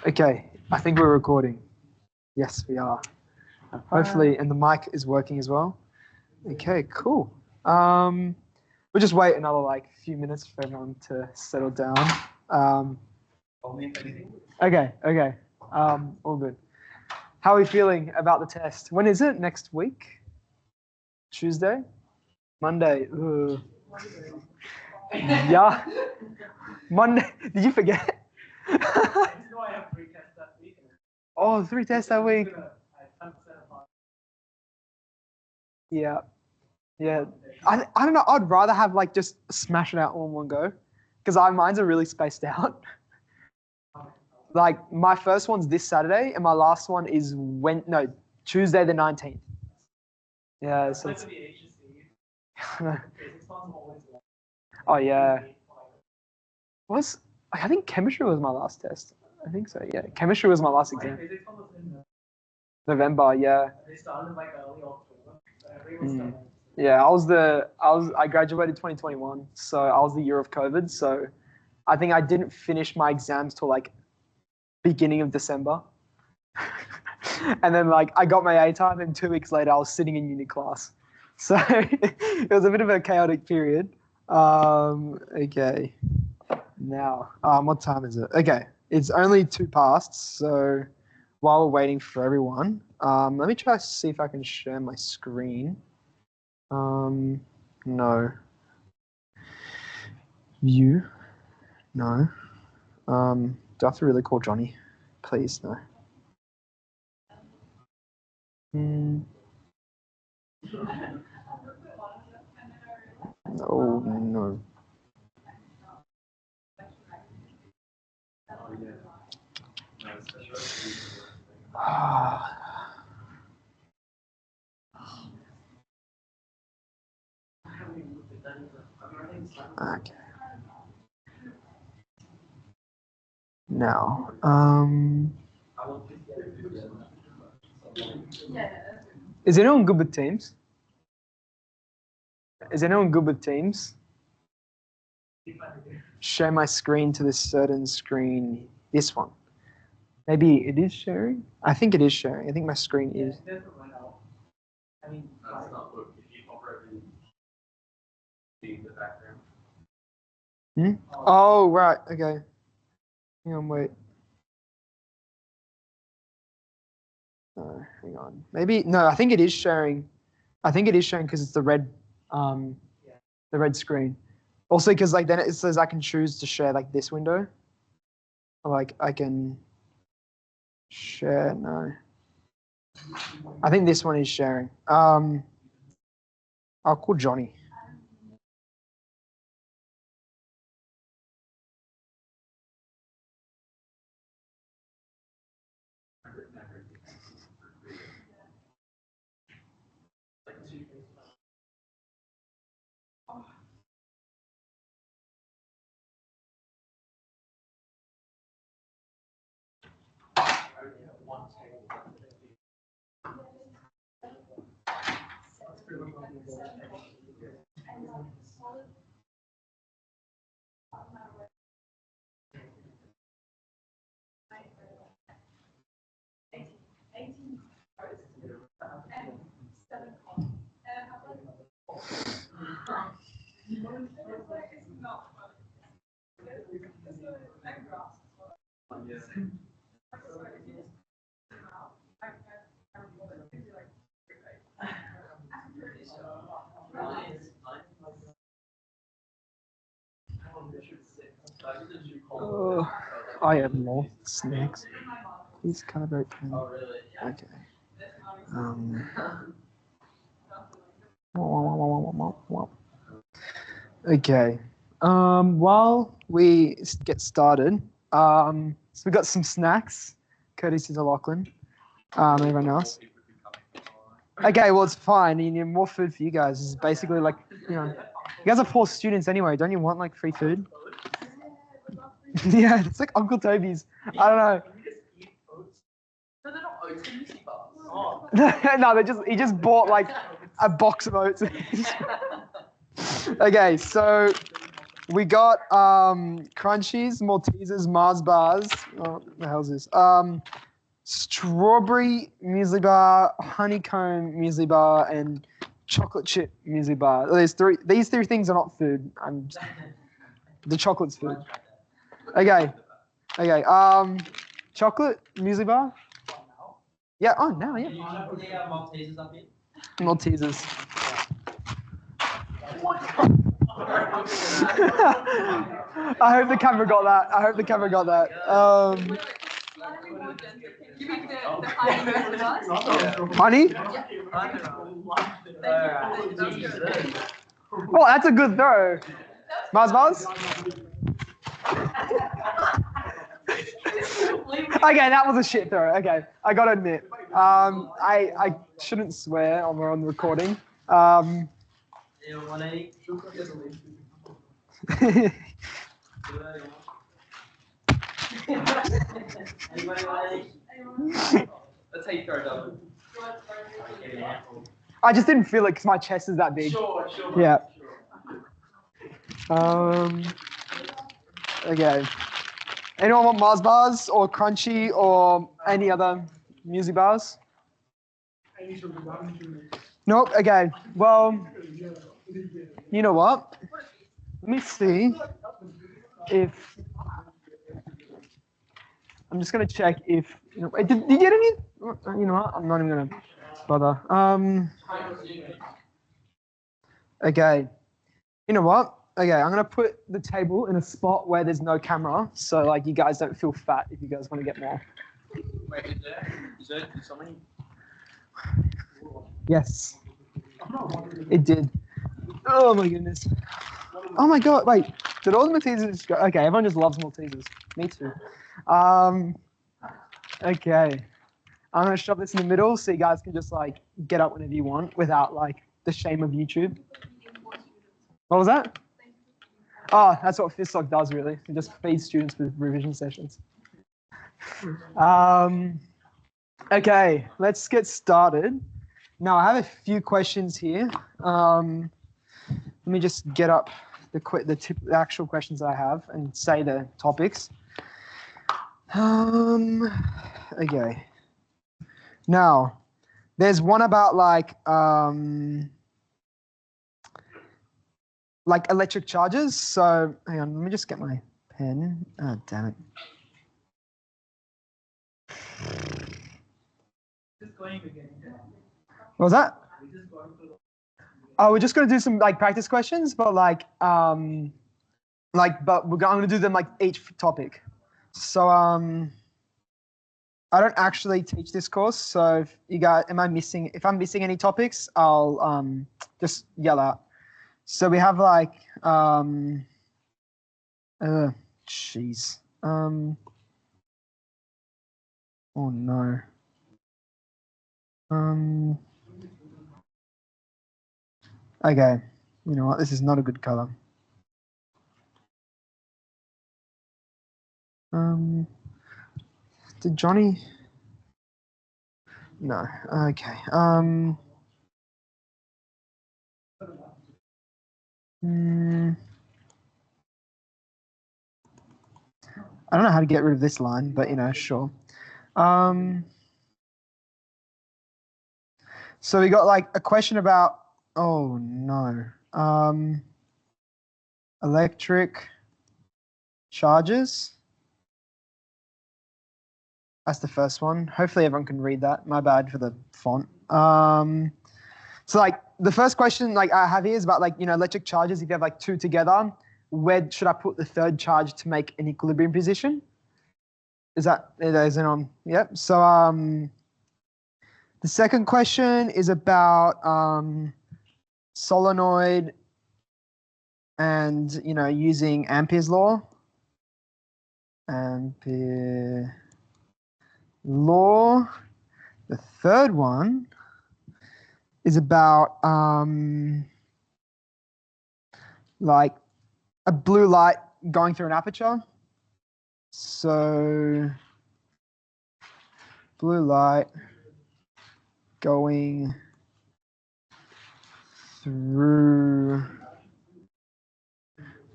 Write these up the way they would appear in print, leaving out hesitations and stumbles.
Okay, I think we're recording. Yes, we are. Hopefully, and the mic is working as well. Okay, cool. We'll just wait another like few minutes for everyone to settle down. Okay. All good. How are we feeling about the test? When is it? Next week? Tuesday? Monday? Ugh. Yeah. Monday. Did you forget? Oh, 3 tests that week. Yeah. Yeah. I don't know. I'd rather have like just smash it out all in one go because mine's are really spaced out. Like my first one's this Saturday and my last one is Tuesday the 19th. Yeah. So it's... Oh yeah. I think chemistry was my last test. I think so. Yeah. Chemistry was my last exam. November. Yeah. Yeah. I graduated 2021, so I was the year of COVID. So I think I didn't finish my exams till like beginning of December. And then like I got my A time and 2 weeks later I was sitting in uni class. So it was a bit of a chaotic period. Okay. Now, what time is it? Okay. It's only 2 past. So while we're waiting for everyone, let me try to see if I can share my screen. No. View? No. Do I have to really call Johnny? Please, no. Oh, no. Okay. Now, is anyone good with Teams? Is anyone good with Teams? Share my screen to this certain screen. This one. Maybe it is sharing? I think it is sharing. I think my screen is. Oh, right. Okay. Hang on, wait. Hang on. Maybe, no, I think it is sharing. I think it is sharing because it's the red screen. Also, because like then it says I can choose to share like this window. Or like I can share, no. I think this one is sharing. I'll call Johnny. I have more snacks. Please calibrate pen. Okay. Okay. While we get started, so we got some snacks, courtesy to Lachlan. Everyone else. Okay, well it's fine. You need more food for you guys. It's basically like, you guys are poor students anyway. Don't you want like free food? Yeah, it's like Uncle Toby's. I don't know. No, he just bought like a box of oats. Okay, so We got Crunchies, Maltesers, Mars bars. Oh, what the hell's this? Strawberry muesli bar, honeycomb muesli bar, and chocolate chip muesli bar. These three things are not food. The chocolate's food. Okay. Chocolate muesli bar. Yeah. Oh, now, yeah. Do you want to put the Maltesers up here? Maltesers. I hope the camera got that. Honey? Oh, that's a good throw. Mars bars? Okay, that was a shit throw. Okay, I gotta admit. I shouldn't swear when we're on the recording. That's how you throw double. I just didn't feel it because my chest is that big. Sure. Yeah. Okay. Anyone want Mars bars or Crunchy or any other muesli bars? Nope. Okay. Well, you know what? Let me see if I'm just gonna check if did you get any? You know what? I'm not even gonna bother. Okay. You know what? Okay, I'm gonna put the table in a spot where there's no camera, so like you guys don't feel fat if you guys want to get more. Wait, is there somebody? Yes, it did. Oh my goodness. Oh my god, wait. Did all the Maltesers go? Okay, everyone just loves Maltesers. Me too. Okay. I'm gonna shove this in the middle so you guys can just like get up whenever you want without like the shame of YouTube. What was that? Oh, that's what PHYS1241 does really. It just feeds students with revision sessions. Okay, let's get started. Now I have a few questions here. Let me just get up the actual questions that I have and say the topics. Okay. Now, there's one about like electric charges. So hang on, let me just get my pen. Oh, damn it. What was that? Oh, we're just gonna do some like practice questions, but but I'm gonna do them like each topic. So I don't actually teach this course, so if you guys, if I'm missing any topics, I'll just yell out. So we have like jeez. Oh no. Okay. You know what? This is not a good color. Did Johnny? No. Okay. I don't know how to get rid of this line, but you know, sure. So we got like a question about, oh no, electric charges. That's the first one. Hopefully everyone can read that. My bad for the font. So like the first question like I have here is about like, you know, electric charges. If you have like two together, where should I put the third charge to make an equilibrium position? Is it on? Yep. So the second question is about solenoid and, you know, using Ampere's law. Ampere law. The third one is about like a blue light going through an aperture. So blue light going through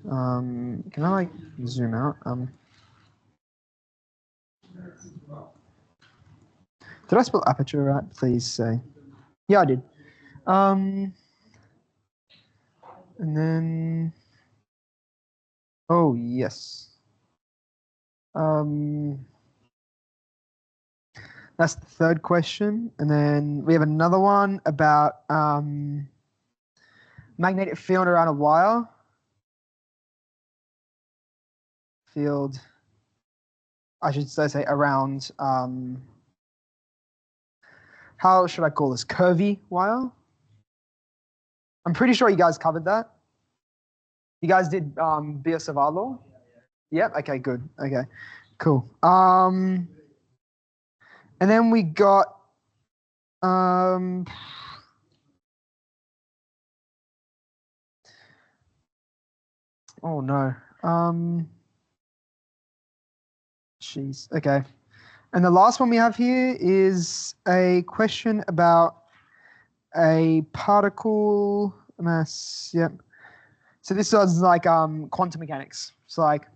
Can I like zoom out? Did I spell aperture right? Please say. Yeah, I did. And then, oh yes. That's the third question. And then we have another one about magnetic field around a wire. Field, I should say around, how should I call this? Curvy wire? I'm pretty sure you guys covered that. You guys did BS Savard law? Yep, okay, good. Okay, cool. And then we got oh no. Jeez. Okay. And the last one we have here is a question about a particle mass. Yep. So this was like quantum mechanics. So like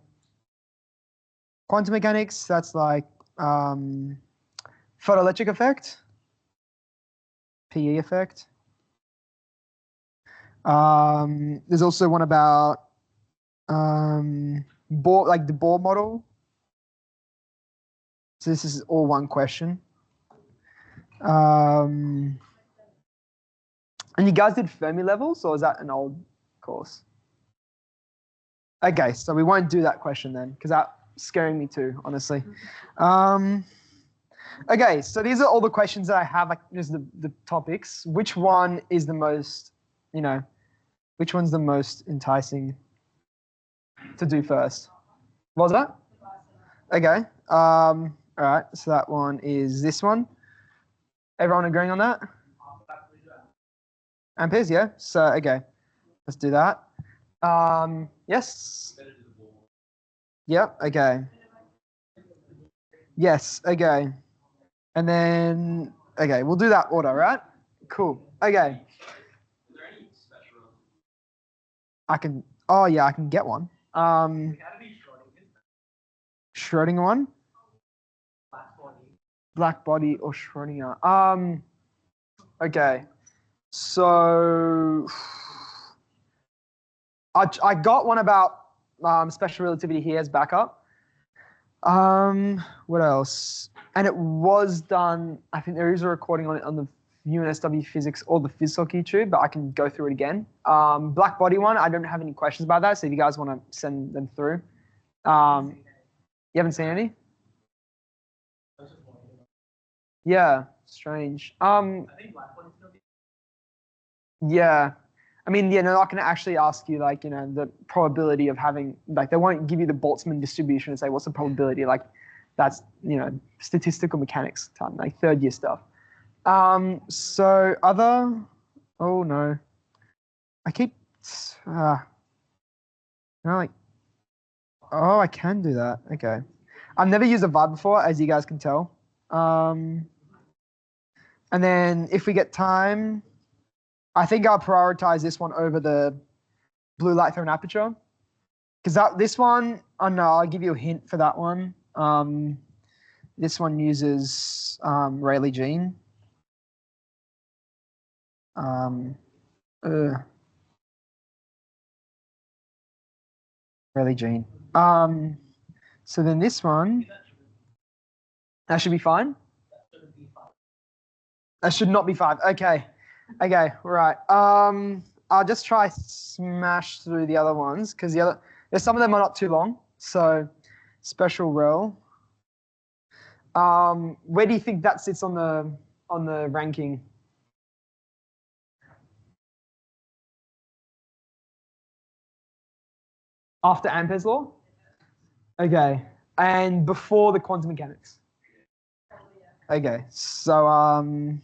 quantum mechanics, that's like photoelectric effect, PE effect. There's also one about Bohr, like the Bohr model. So this is all one question. And you guys did Fermi levels, or is that an old course? Okay, so we won't do that question then, because that's scaring me too, honestly. Okay, so these are all the questions that I have, like just the topics. Which one is the most, which one's the most enticing to do first? What was that? Okay. All right, so that one is this one. Everyone agreeing on that? Amperes, yeah. So, okay, let's do that. Yes? Yep, okay. Yes, okay. And then, okay, we'll do that order, right? Cool. Okay. Is there any special? I can, oh yeah, I can get one. Schrodinger one? Black body or Schrodinger? Okay. So I got one about special relativity here as backup. What else? And it was done, I think there is a recording on it on the UNSW physics or the PhysTalk YouTube, but I can go through it again. Black body one, I don't have any questions about that, so if you guys want to send them through. You haven't seen any? Yeah, strange. Yeah. I mean, yeah, they're not going to actually ask you, like, the probability of having, like, they won't give you the Boltzmann distribution and say, what's the probability? Like, that's, statistical mechanics time, like third year stuff. So other, oh no. I keep, like, oh, I can do that. Okay. I've never used a vibe before, as you guys can tell. And then if we get time, I think I'll prioritize this one over the blue light through an aperture. Because this one, oh no, I'll give you a hint for that one. This one uses Rayleigh Jean. Rayleigh Jean. So then this one, that should be fine. That should not be 5. Okay. Okay, right. I'll just try smash through the other ones because there's some of them are not too long. So special rel. Where do you think that sits on the ranking? After Ampere's law? Okay. And before the quantum mechanics? Okay. So I'm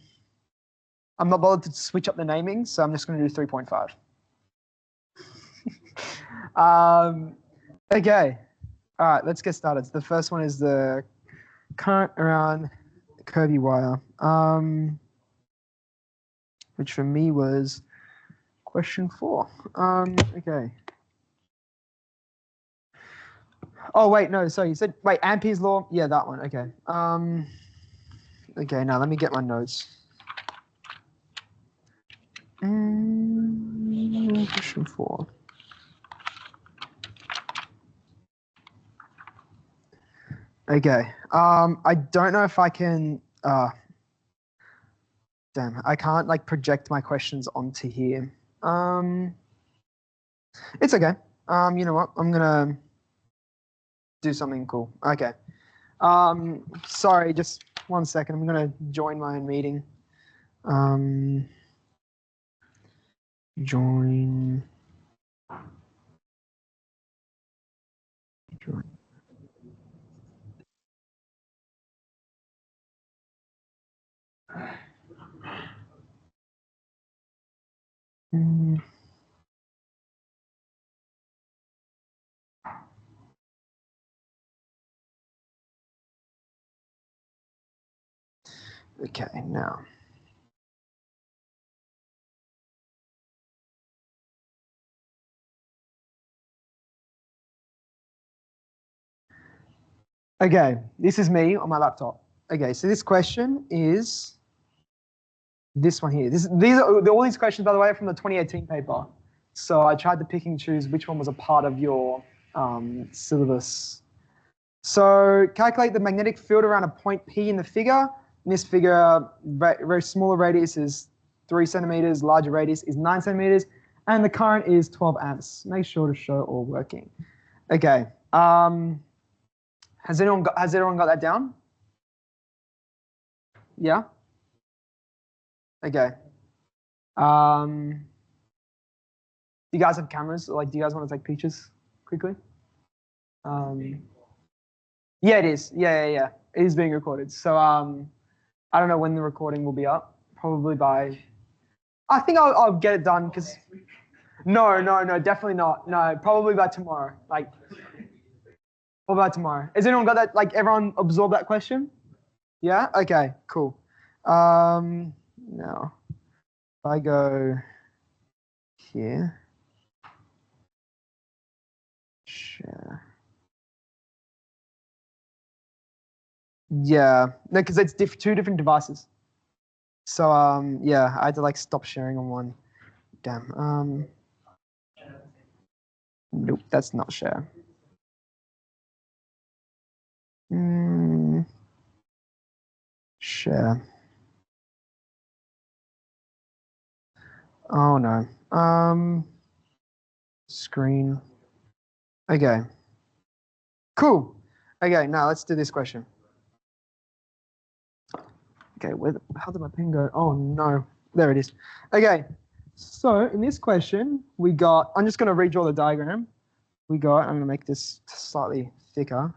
not bothered to switch up the naming, so I'm just going to do 3.5. Okay. All right, let's get started. So the first one is the current around curvy wire, which for me was question 4. Okay. Oh wait, no, sorry. You said wait, Ampere's law. Yeah, that one. Okay. Okay. Now let me get my notes. Question 4. Okay. I don't know if I can. Damn, I can't like project my questions onto here. It's okay. You know what? I'm gonna do something cool. Okay. Sorry, just 1 second. I'm gonna join my own meeting. Join. Okay, now. Okay, this is me on my laptop. Okay, so this question is this one here. All these questions, by the way, are from the 2018 paper. So I tried to pick and choose which one was a part of your syllabus. So calculate the magnetic field around a point P in the figure. In this figure, very smaller radius is 3 centimeters, larger radius is 9 centimeters, and the current is 12 amps. Make sure to show all working. Okay. Has everyone got that down? Yeah. Okay. Do you guys have cameras? Like, do you guys want to take pictures quickly? Yeah, it is. Yeah. It is being recorded. So I don't know when the recording will be up. Probably by. I think I'll get it done because. No, definitely not. No, probably by tomorrow. Like, what about tomorrow? Has anyone got that? Like, everyone absorbed that question? Yeah. Okay. Cool. Now, if I go here, share. Yeah, no, because it's two different devices. So yeah, I had to like stop sharing on one. Damn. Nope, that's not share. Share. Oh no. Screen. Okay. Cool. Okay, now let's do this question. Okay, how did my pen go? Oh no, there it is. Okay, so in this question, we got, I'm just gonna redraw the diagram. I'm gonna make this slightly thicker.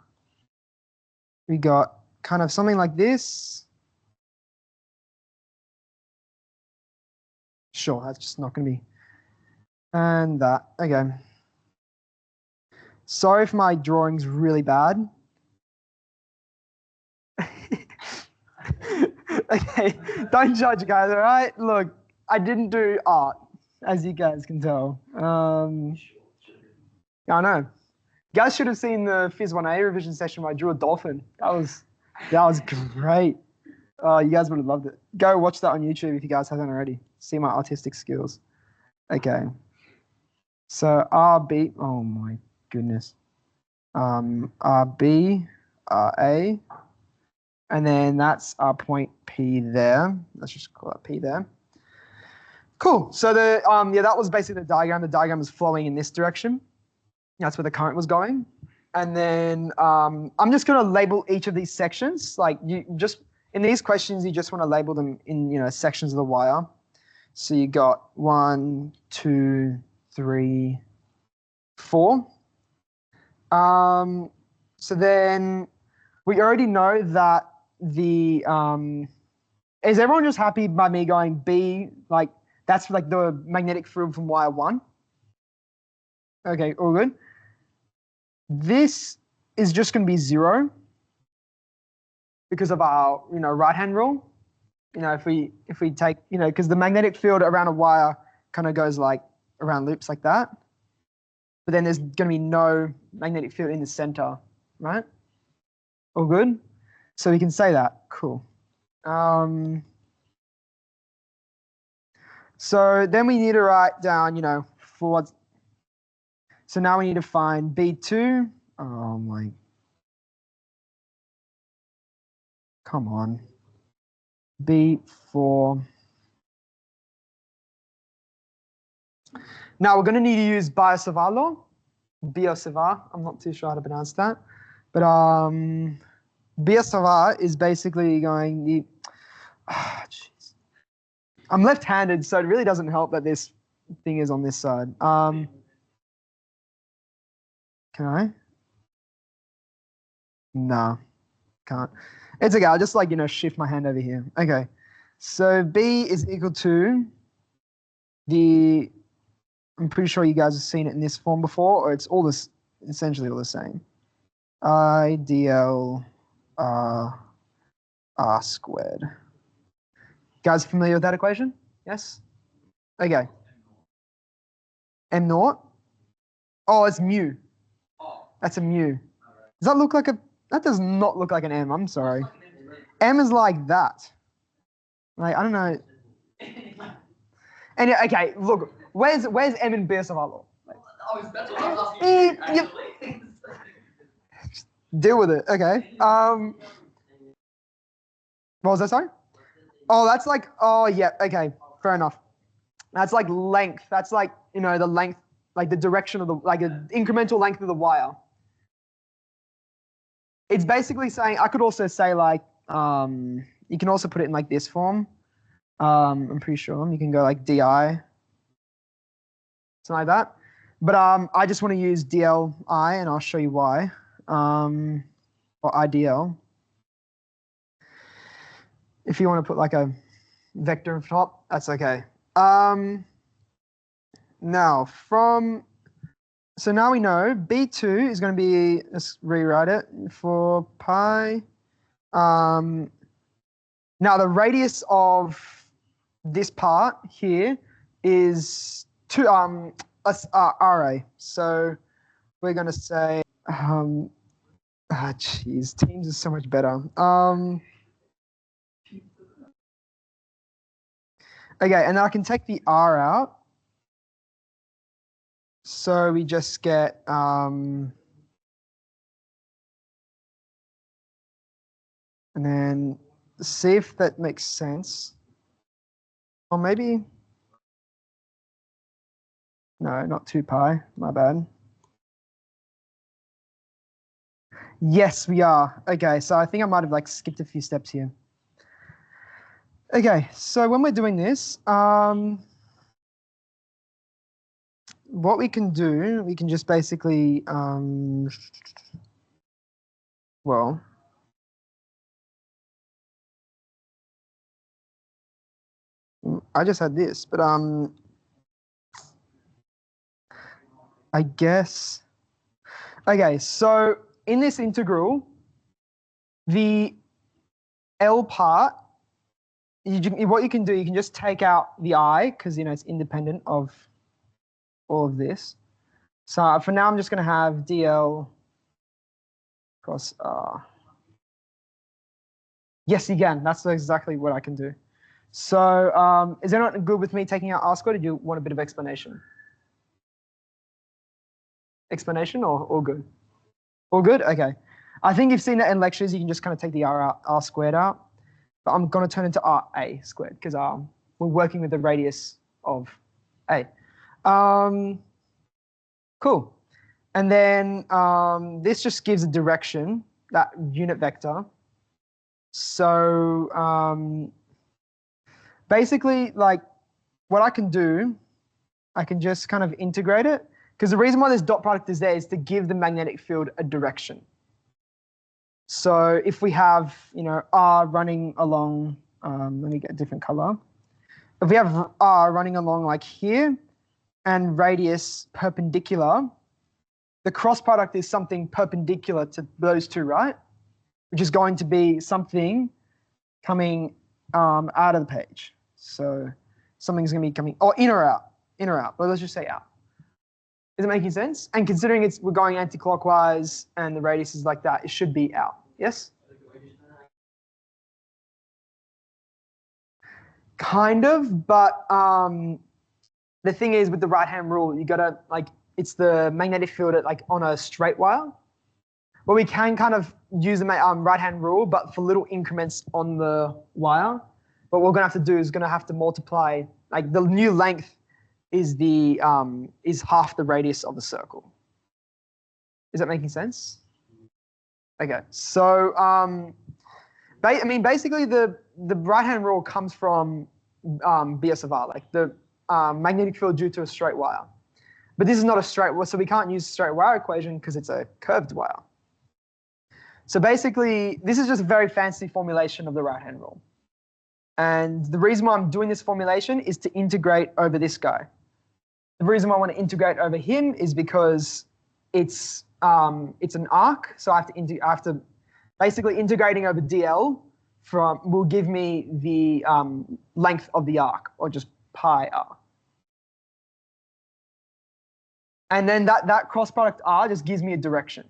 We got kind of something like this. Sure, that's just not gonna be. And that, okay. Sorry if my drawing's really bad. Okay, don't judge, guys, all right? Look, I didn't do art, as you guys can tell. I know. You guys should have seen the PHYS1241 revision session where I drew a dolphin. That was great. You guys would have loved it. Go watch that on YouTube if you guys haven't already. See my artistic skills. Okay. So RB, oh my goodness. RB, RA, and then that's our point P there. Let's just call it P there. Cool. So yeah, that was basically the diagram. The diagram was flowing in this direction. That's where the current was going. And then I'm just going to label each of these sections. Like in these questions, you just want to label them in sections of the wire. So you got 1, 2, 3, 4. So then we already know that is everyone just happy by me going B, like that's like the magnetic field from wire 1? Okay, all good. This is just going to be 0 because of our right-hand rule. If we take because the magnetic field around a wire kind of goes like around loops like that. but then there's going to be no magnetic field in the center, right? All good? So we can say that. Cool. So then we need to write down, for what's, so now we need to find B2. Oh my, come on. B4. Now we're going to need to use Biot-Savart law. Biot-Savart, I'm not too sure how to pronounce that. But Biot-Savart is basically going, jeez. I'm left-handed, so it really doesn't help that this thing is on this side. Can I? No, can't. It's okay, I'll just shift my hand over here. Okay, so B is equal to I'm pretty sure you guys have seen it in this form before, or it's all this, essentially all the same. I dl r squared. Guys familiar with that equation? Yes? Okay. M naught? Oh, it's mu. That's a mu. Does that look like that does not look like an M, I'm sorry. M is like that. Like, I don't know. And okay, look, where's M in Biot-Savart law? That's what I was asking you, actually. Deal with it, okay. What was that, sorry? Oh, that's like, oh yeah, okay, fair enough. That's like length. That's like, the length, like the direction of the, like an incremental length of the wire. It's basically saying, I could also say like, you can also put it in like this form. I'm pretty sure you can go like di, something like that. But I just want to use dli, and I'll show you why. Or idl. If you want to put like a vector on top, that's okay. Now so now we know B2 is going to be, let's rewrite it, for pi. Now the radius of this part here is RA. So we're going to say, geez, Teams is so much better. Okay, and then I can take the R out. So we just get, and then see if that makes sense. Or maybe, no, not 2 pi, my bad. Yes, we are. Okay, so I think I might have skipped a few steps here. Okay, so when we're doing this, what we can do, we can just basically, well, I just had this, but I guess, okay, so in this integral, the L part, what you can do, you can just take out the I, because it's independent of all of this. So for now, I'm just going to have dl cross R. Yes, you can. That's exactly what I can do. So is anyone good with me taking out R squared, or do you want a bit of explanation? Explanation or all good? All good? Okay. I think you've seen that in lectures. You can just kind of take the R squared out. But I'm going to turn into RA squared because we're working with the radius of A. Cool. And then this just gives a direction, that unit vector. So basically, what I can do, I can just kind of integrate it. Because the reason why this dot product is there is to give the magnetic field a direction. So if we have, R running along, let me get a different color. If we have R running along like here and radius perpendicular, the cross product is something perpendicular to those two, right? Which is going to be something coming out of the page. So something's going to be coming, or in or out, but let's just say out. Is it making sense? And considering we're going anti-clockwise and the radius is like that, it should be out. Yes? Kind of, but the thing is with the right-hand rule, you gotta it's the magnetic field on a straight wire. Well, we can kind of use the right-hand rule, but for little increments on the wire. What we're gonna have to do is gonna have to multiply, the new length is half the radius of the circle. Is that making sense? Okay, so basically the right-hand rule comes from BS of R, the magnetic field due to a straight wire. But this is not a straight wire, so we can't use straight wire equation because it's a curved wire. So basically, this is just a very fancy formulation of the right-hand rule. And the reason why I'm doing this formulation is to integrate over this guy. The reason why I want to integrate over him is because it's an arc, so I have to basically integrating over dl will give me the length of the arc, or just pi r. And then that cross product r just gives me a direction.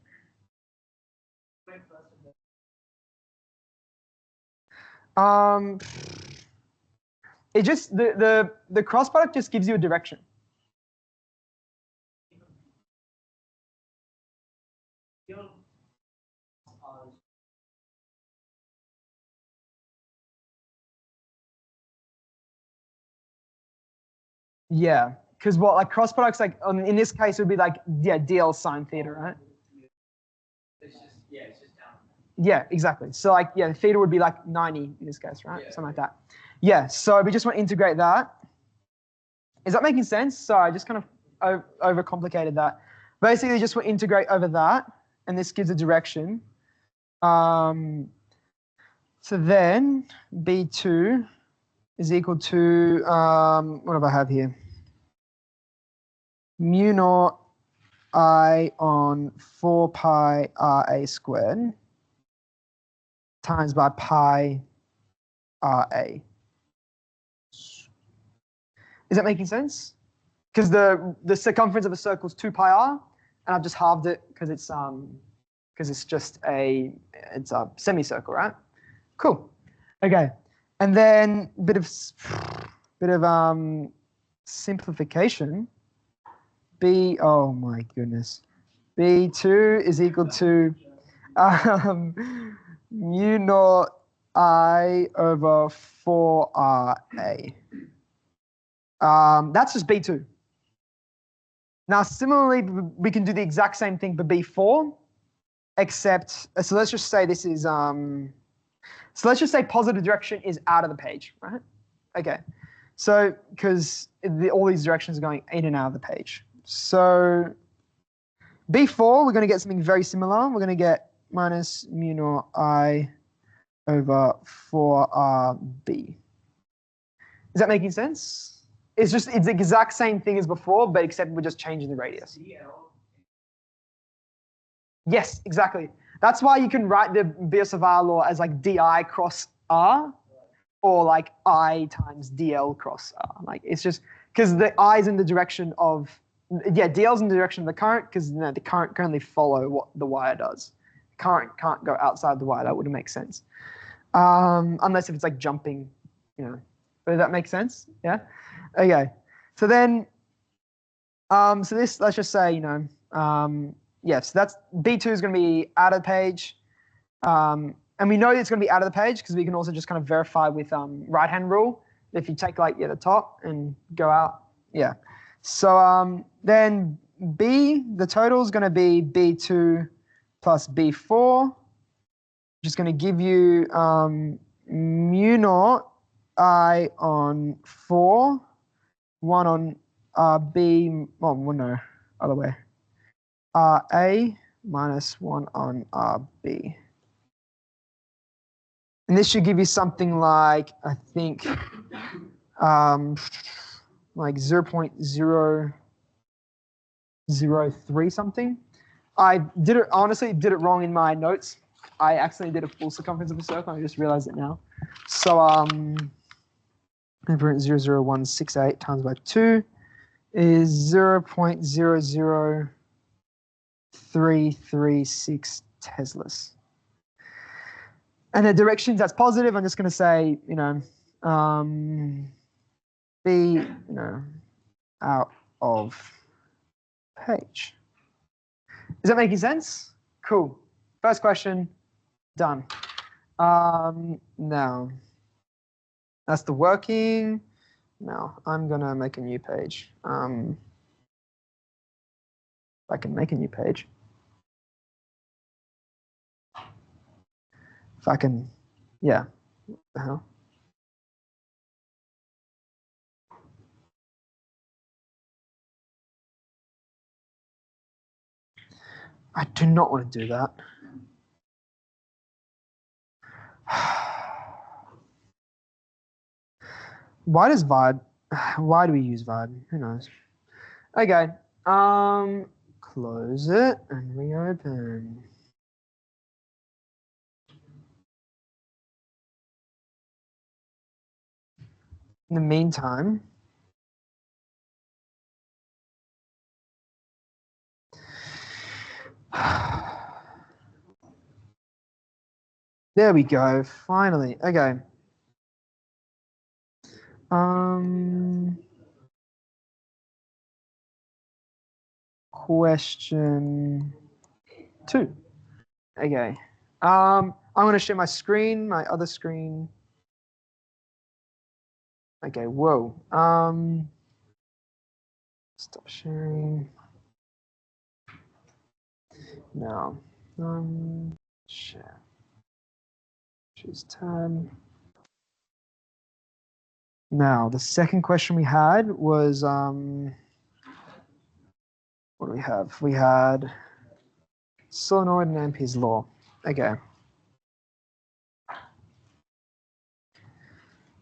It just the cross product just gives you a direction. Yeah, because cross products in this case it would be dl sine theta, right? It's just down. Yeah, exactly. So theta would be 90 in this case, right? Yeah. Something like that. Yeah, so we just want to integrate that. Is that making sense? Sorry, I just kind of overcomplicated that. Basically, just want to integrate over that, and this gives a direction. So then B2 is equal to, what do I have here? Mu naught I on 4 pi RA squared times by pi RA. Is that making sense? Because the circumference of a circle is 2 pi r, and I've just halved it because it's just a semicircle, right? Cool. Okay, and then bit of simplification. Oh my goodness, B2 is equal to mu naught I over 4RA. That's just B2. Now, similarly, we can do the exact same thing for B4, except, so let's just say this is, so let's just say positive direction is out of the page, right? Okay, so because all these directions are going in and out of the page. So B4, we're going to get something very similar. We're going to get minus mu naught I over 4RB. Is that making sense? It's the exact same thing as before, but except we're just changing the radius. Yes, exactly. That's why you can write the BS of R law as di cross R, or I times dl cross R. It's just because the I is in the direction of, dl is in the direction of the current, because the current can only follow what the wire does. Current can't go outside the wire. That wouldn't make sense, unless if it's jumping, But does that make sense? Yeah. Okay. So then, so this, let's just say, so that's B2 is going to be out of the page, and we know it's going to be out of the page because we can also just kind of verify with right-hand rule. If you take the top and go out, yeah. So then B, the total is going to be B2 plus B4, which is going to give you mu naught I on 4, 1 on RB, oh no, other way. RA minus 1 on RB. And this should give you something I think, 0.003 something. I honestly did it wrong in my notes. I accidentally did a full circumference of a circle. I just realized it now. So 0.00168 times by 2 is 0.00336 Teslas. And the directions that's positive, I'm just going to say, be, out of page. Is that making sense? Cool. First question, done. Now, that's the working. Now, I'm going to make a new page. If I can make a new page. If I can, yeah. What the hell? I do not want to do that. Why do we use Vibe? Who knows? Okay. Close it and reopen. In the meantime, there we go. Finally. Okay. Question 2. Okay. I'm going to share my screen, my other screen. Okay. Whoa. Stop sharing. Now. Share. Choose tab. Now, the second question we had was, what do we have? We had solenoid and Ampere's law. Okay.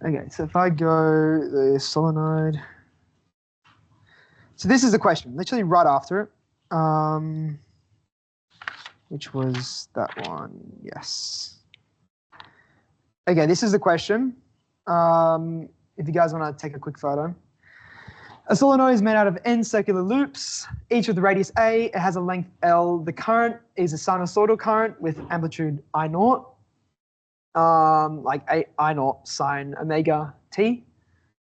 Okay, so if I go the solenoid. So this is the question, literally right after it, which was that one, yes. Okay, this is the question. If you guys want to take a quick photo. A solenoid is made out of n circular loops, each with radius a. It has a length L. The current is a sinusoidal current with amplitude I naught, like I naught sine omega t.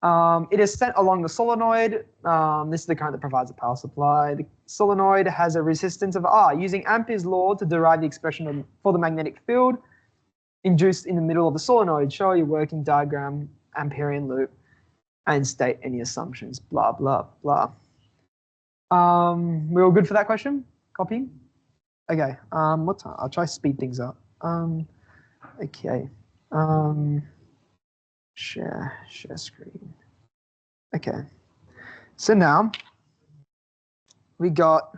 It is sent along the solenoid. This is the current that provides the power supply. The solenoid has a resistance of R. Using Ampere's law to derive the expression for the magnetic field induced in the middle of the solenoid, show your working diagram, Amperian loop, and state any assumptions, blah, blah, blah. We're all good for that question? Copy? Okay, what time? I'll try to speed things up. Okay. Share screen. Okay. So now we got,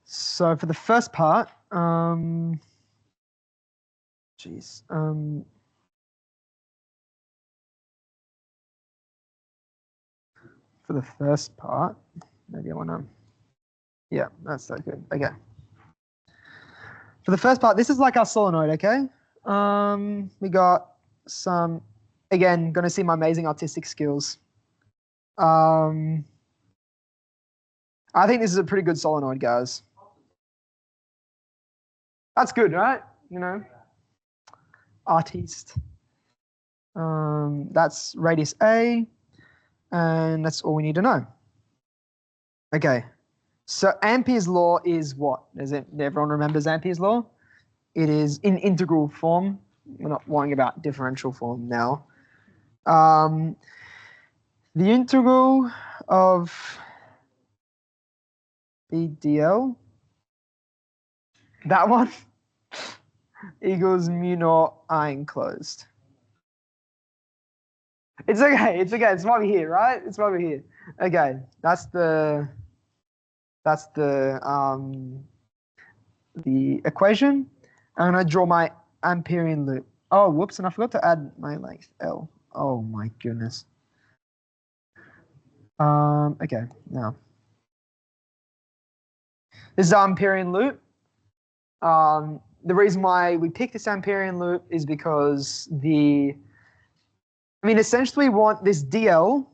so for the first part, for the first part, maybe I want to, yeah, that's so good. Okay. For the first part, this is like our solenoid, okay? We got some, again, going to see my amazing artistic skills. I think this is a pretty good solenoid, guys. That's good, right? Artiste. That's radius A, and that's all we need to know. Okay, so Ampere's law is what? Everyone remembers Ampere's law? It is in integral form. We're not worrying about differential form now. The integral of B dl, that one, equals mu naught I enclosed. It's okay, it's okay. It's why we're here, right? It's why we're here. Okay, that's the equation. I'm gonna draw my Amperian loop. Oh, whoops, and I forgot to add my length L. Oh my goodness. Okay, now. This is the Amperian loop. The reason why we picked this Amperian loop is because essentially we want this dl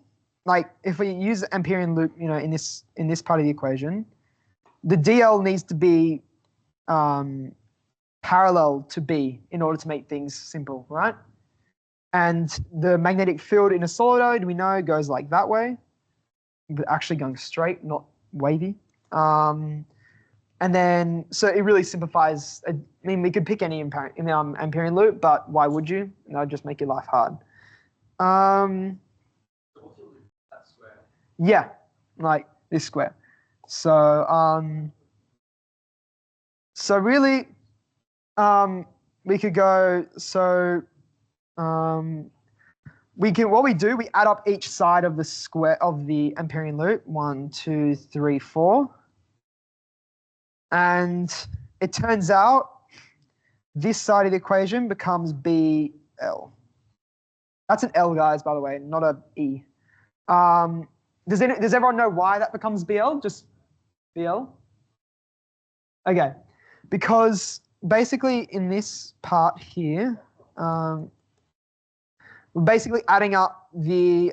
like if we use the Amperian loop, you know, in this part of the equation, the dl needs to be parallel to B in order to make things simple, right? And the magnetic field in a solenoid, we know, goes like that way, but actually going straight, not wavy. And then, so it really simplifies. I mean, we could pick any Amperian loop, but why would you? That would just make your life hard. Yeah, like this square. So, so really, we could go. So, we can. What we do, we add up each side of the square of the Amperian loop. 1, 2, 3, 4. And it turns out this side of the equation becomes BL. That's an L, guys, by the way, not a E. Does everyone know why that becomes BL? Just BL? Okay, because basically in this part here, we're basically adding up the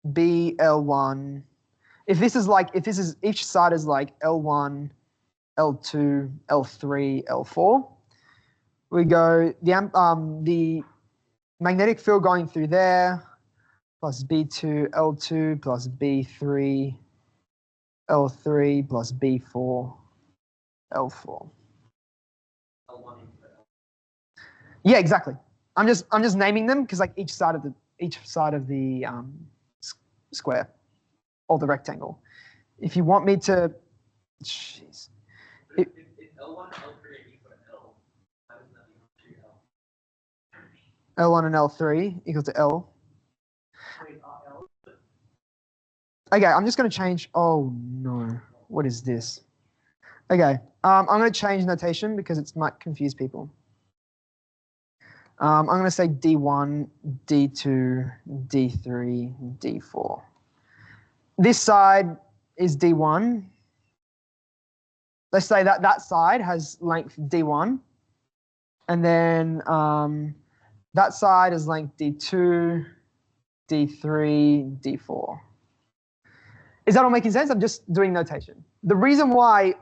BL1. If each side is like L1, L2, L3, L4, we go the magnetic field going through there plus B2, L2 plus B3, L3 plus B4, L4. Yeah, exactly. I'm just naming them because like each side of the square or the rectangle. If you want me to, jeez. If L1 and L3 are equal to L, how does that equal to L? L1 and L3 equal to L. Okay, I'm just going to change. Oh no, what is this? Okay, I'm going to change notation because it might confuse people. I'm going to say D1, D2, D3, D4. This side is D1. Let's say that side has length D1. And then that side is length D2, D3, D4. Is that all making sense? I'm just doing notation. The reason why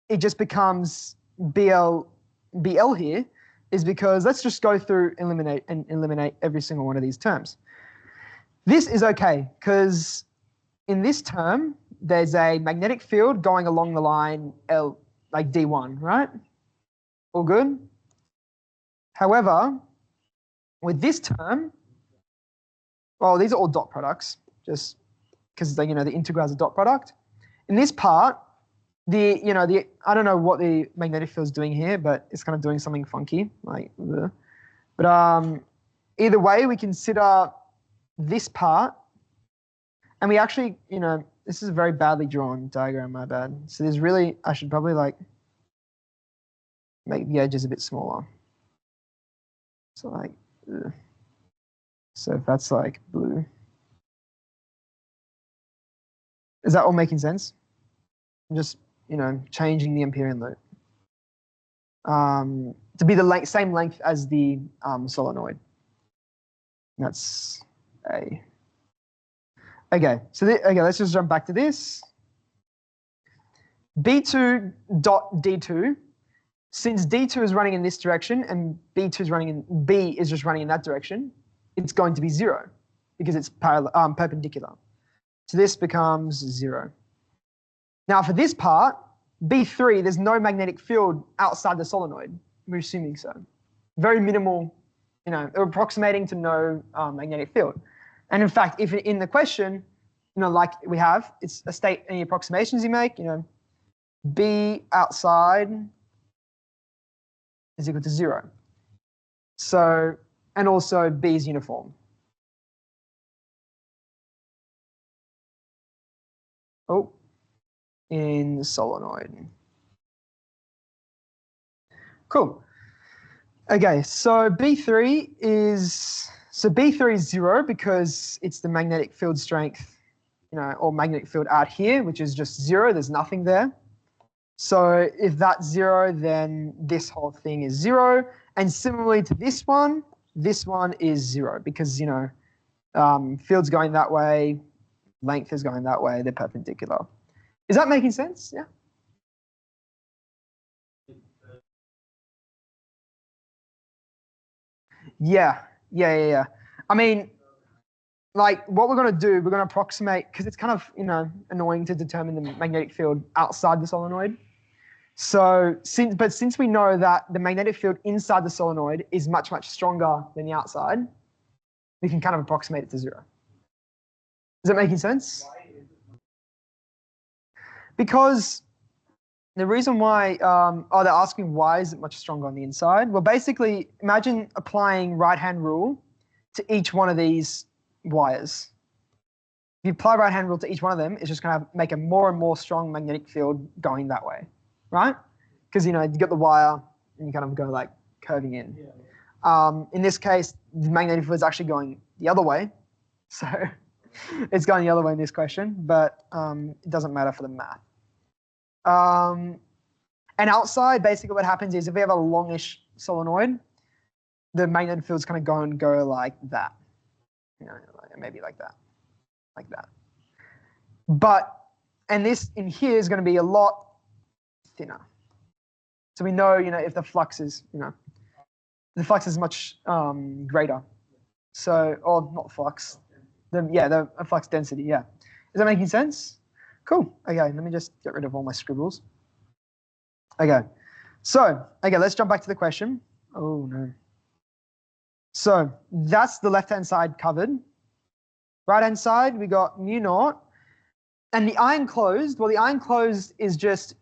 it just becomes BL here is because let's just go through and eliminate every single one of these terms. This is okay because in this term, there's a magnetic field going along the line L, like D1, right? All good? However, with this term, well, these are all dot products, just because the integral is a dot product. In this part, I don't know what the magnetic field is doing here, but it's kind of doing something funky, like. But either way, we consider this part, and we actually, this is a very badly drawn diagram, my bad. So there's really, I should probably like make the edges a bit smaller. So like, so if that's like blue. Is that all making sense? I'm just, changing the Amperian loop to be the same length as the solenoid. That's A. Okay, so let's just jump back to this. B2 dot D2, since D2 is running in this direction and B is just running in that direction, it's going to be 0 because it's perpendicular. So this becomes 0. Now for this part, B3, there's no magnetic field outside the solenoid. We're assuming so. Very minimal, approximating to no magnetic field. And in fact, if in the question, like we have, it's a state, any approximations you make, B outside is equal to 0. So, and also B is uniform. Oh, in solenoid. Cool. Okay, so B3 is 0 because it's the magnetic field strength, or magnetic field out here, which is just 0. There's nothing there. So if that's 0, then this whole thing is 0. And similarly to this one is 0 because, Field's going that way, length is going that way, they're perpendicular. Is that making sense? Yeah. Yeah. I mean, like what we're going to do, we're going to approximate, because it's kind of, annoying to determine the magnetic field outside the solenoid. So since we know that the magnetic field inside the solenoid is much, much stronger than the outside, we can kind of approximate it to 0. Is that making sense? Because the reason why, they're asking why is it much stronger on the inside? Well, basically, imagine applying right-hand rule to each one of these wires. If you apply right-hand rule to each one of them, it's just going to make a more and more strong magnetic field going that way, right? Because, you get the wire and you kind of go like curving in. In this case, the magnetic field is actually going the other way. So it's going the other way in this question, but it doesn't matter for the math. And outside, basically what happens is if we have a longish solenoid, the magnetic field's kind of go like that. Maybe like that. And this in here is going to be a lot thinner. So we know, if the flux is, the flux is much greater. So, or not flux, the flux density, yeah. Is that making sense? Cool. Okay, let me just get rid of all my scribbles. Okay, let's jump back to the question. Oh, no. So that's the left-hand side covered. Right-hand side, we got mu naught. And the iron closed, well, the iron closed is just,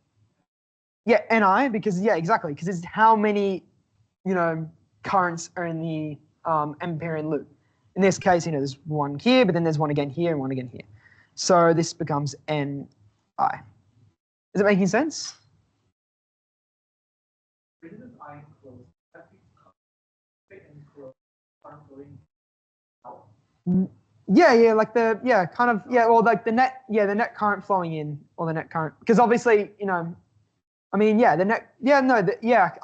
Ni, because, exactly, because it's how many, currents are in the Amperian loop. In this case, there's one here, but then there's one again here and one again here. So this becomes Ni. Is it making sense? Yeah, like well, like the net current flowing in, or the net current, because obviously, I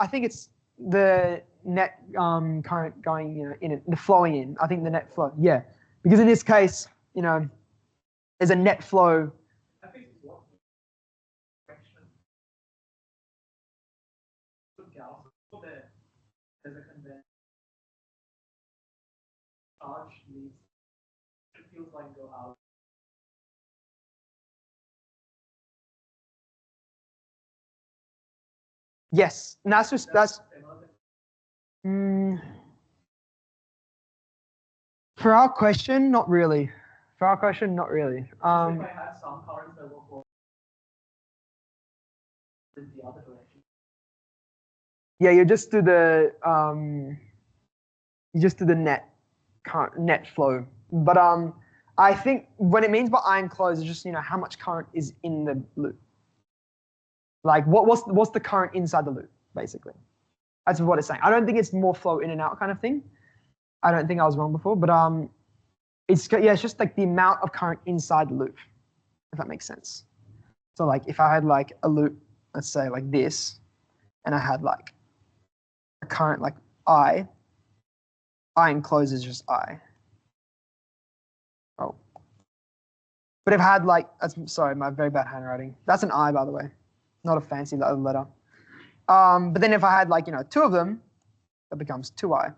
think it's the net current going, in it, the flowing in. I think the net flow, because in this case, there's a net flow. There's a convention. Charge leaves. It feels like go out. Yes, and that's for our question, not really. For our question, not really. If I had some currents that will flow in the other direction. Yeah, you just do the net flow. But I think what it means by iron closed is just how much current is in the loop. Like what's the current inside the loop, basically. That's what it's saying. I don't think it's more flow in and out kind of thing. I don't think I was wrong before, but it's just like the amount of current inside the loop, if that makes sense. So like if I had like a loop, let's say like this, and I had like a current like I enclosed is just I. Oh. But if I had like, sorry, my very bad handwriting. That's an I, by the way, not a fancy letter. But then if I had like, two of them, that becomes 2I.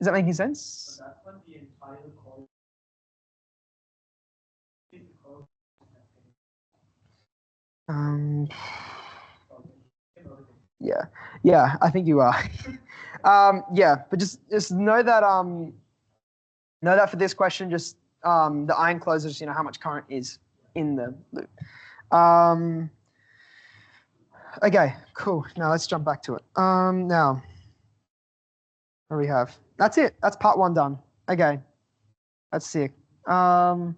Is that making sense? So that's when the entire coil. Yeah, I think you are. But just know that for this question, just the iron closes, how much current is in the loop. Okay, cool. Now let's jump back to it. Now, what do we have? That's it. That's part 1 done. Okay, that's sick. Part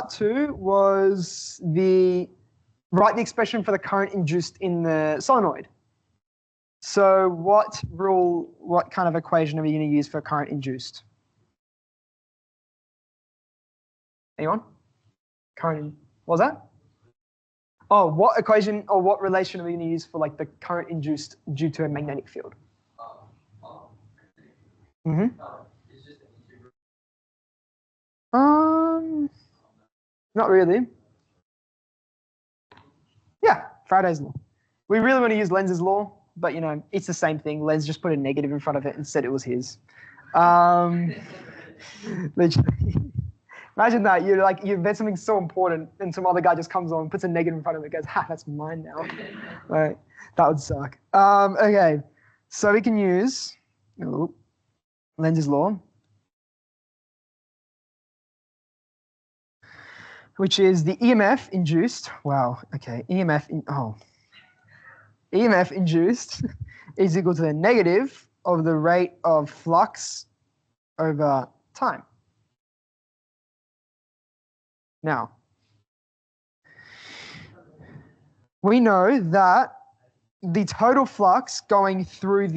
2 was write the expression for the current induced in the solenoid. So what kind of equation are we going to use for current induced? Anyone? What was that? Oh, what equation or what relation are we going to use for like the current induced due to a magnetic field? Mm-hmm. It's just an integral. Not really. Yeah, Faraday's law. We really want to use Lenz's law, but it's the same thing. Lenz just put a negative in front of it and said it was his. Literally. Imagine that you invent something so important, and some other guy just comes on and puts a negative in front of it and goes, "Ha, that's mine now." Right? That would suck. Okay, so we can use Lenz's law, which is the EMF induced. Wow. Okay. EMF induced is equal to the negative of the rate of flux over time. Now, we know that the total flux going through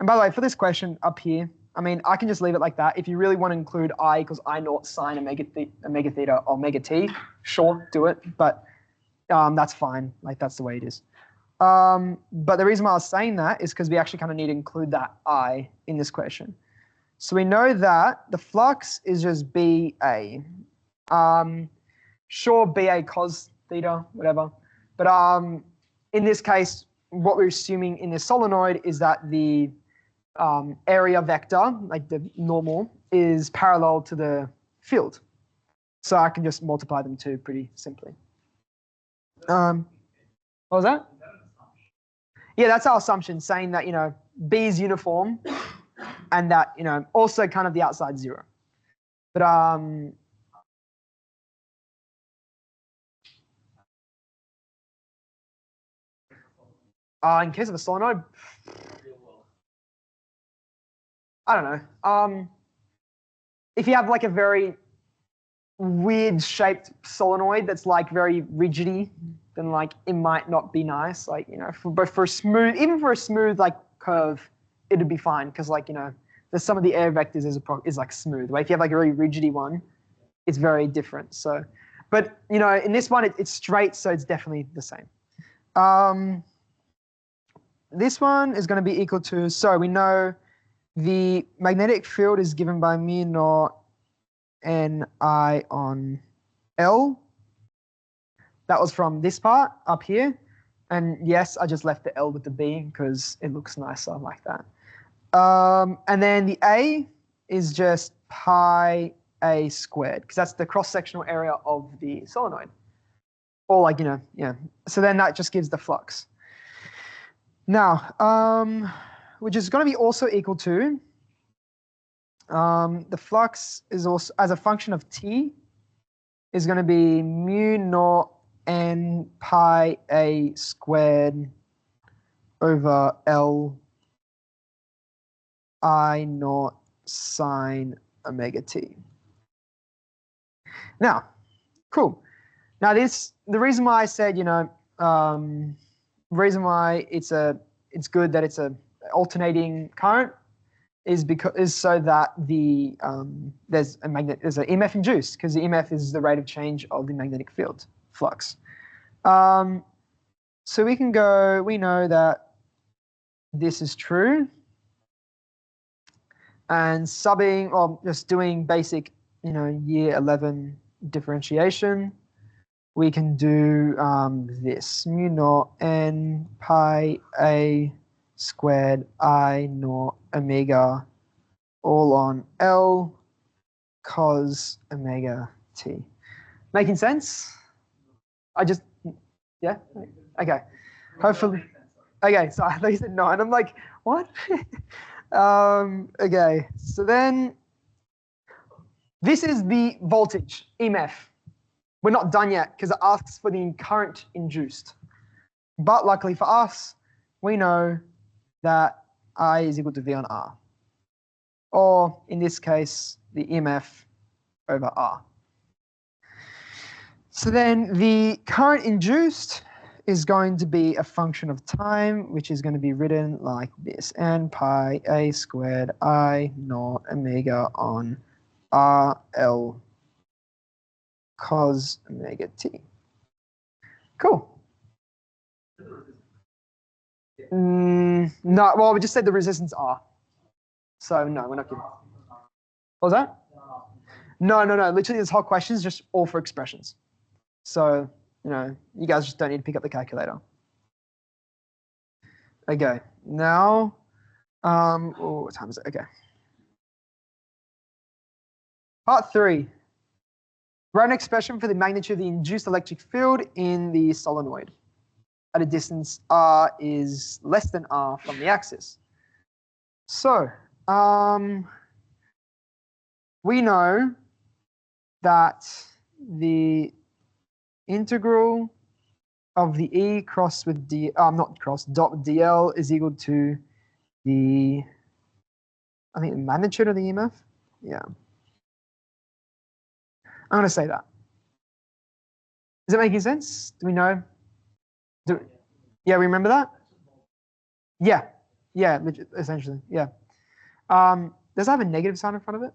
and by the way, for this question up here, I mean, I can just leave it like that. If you really want to include I equals I naught sine omega theta omega t, sure, do it. But that's fine. Like, that's the way it is. But the reason why I was saying that is because we actually kind of need to include that I in this question. So we know that the flux is just BA. Sure, BA cos theta, whatever. But in this case, what we're assuming in this solenoid is that the area vector, like the normal, is parallel to the field. So I can just multiply them two pretty simply. What was that? Yeah, that's our assumption, saying that B is uniform, and that also kind of the outside zero. But in case of a solenoid, I don't know. If you have like a very weird shaped solenoid that's like very rigidy, then like it might not be nice. Like but for a smooth, even for a smooth like curve, it'd be fine because like there's some of the air vectors is like smooth. But if you have like a very rigidy one, it's very different. So, but in this one it's straight, so it's definitely the same. This one is going to be equal to, so we know the magnetic field is given by mu naught Ni on L. That was from this part up here. And yes, I just left the L with the B because it looks nicer like that. And then the A is just pi A squared, because that's the cross-sectional area of the solenoid. Or like, yeah. So then that just gives the flux. Now, which is going to be also equal to, the flux is also, as a function of T, is going to be mu naught N pi A squared over L I naught sine omega T. Now, cool. Now the reason why I said, reason why it's good that it's a alternating current is so that there's an EMF induced, because the EMF is the rate of change of the magnetic field flux. So we know that this is true, and subbing, or just doing basic year 11 differentiation, we can do this mu naught N pi A squared I naught omega all on L cos omega T. Making sense? Yeah? Okay. Hopefully. Okay, so I thought you said no, and I'm like, what? Okay, so then this is the voltage, EMF. We're not done yet because it asks for the current induced. But luckily for us, we know that I is equal to V on R. Or in this case, the EMF over R. So then the current induced is going to be a function of time, which is going to be written like this: N pi A squared I naught omega on RL cos omega T. Cool. No, well, we just said the resistance R. So no, we're not giving. What was that? No. Literally, this whole question is just all for expressions. So, you guys just don't need to pick up the calculator. Okay, now, what time is it? Okay. Part 3. Write an expression for the magnitude of the induced electric field in the solenoid at a distance r is less than r from the axis. So, we know that the integral of the E cross with D, not cross, dot with dl is equal to the, I think, the magnitude of the EMF. Yeah. I'm going to say that. Is it making sense? Do we know? Yeah, we remember that? Yeah, essentially, yeah. Does it have a negative sign in front of it?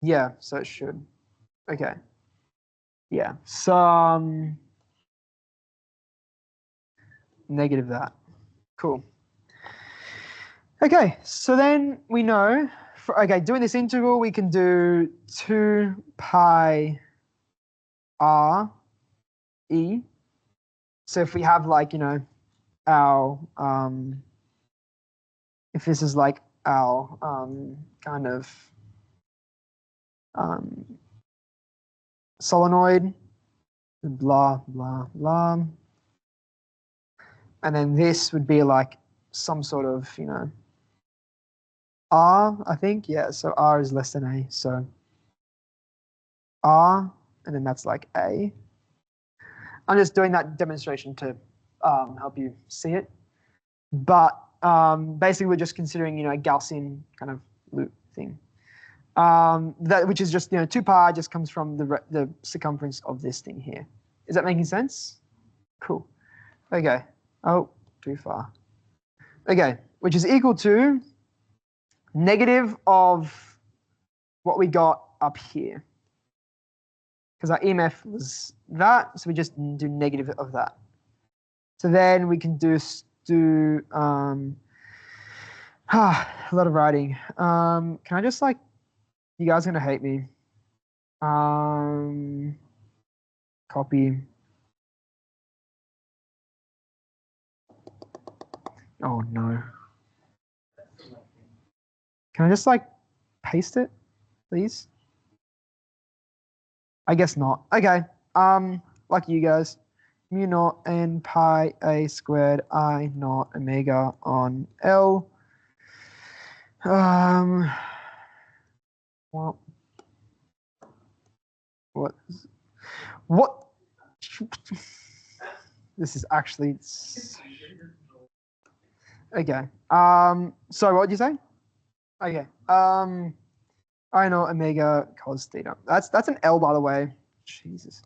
Yeah, so it should. Okay. Yeah, so negative that. Cool. Okay, so then we know, doing this integral, we can do 2 pi r e. So if we have our, if this is like our kind of solenoid, blah, blah, blah. And then this would be like some sort of, R, I think. Yeah, so R is less than A. So R, and then that's like A. I'm just doing that demonstration to help you see it. But basically, we're just considering, a Gaussian kind of loop thing. Which is just, 2 pi just comes from the circumference of this thing here. Is that making sense? Cool. Okay. Oh, too far. Okay, which is equal to negative of what we got up here. Because our EMF was that, so we just do negative of that. So then we can do a lot of writing. Can I just you guys are gonna hate me. Copy. Oh no. Can I just paste it, please? I guess not. Okay. Like you guys. Mu naught n pi a squared I naught omega on L. What? This is actually okay. Sorry, what did you say? Okay. I know omega cos theta. That's an L, by the way. Jesus.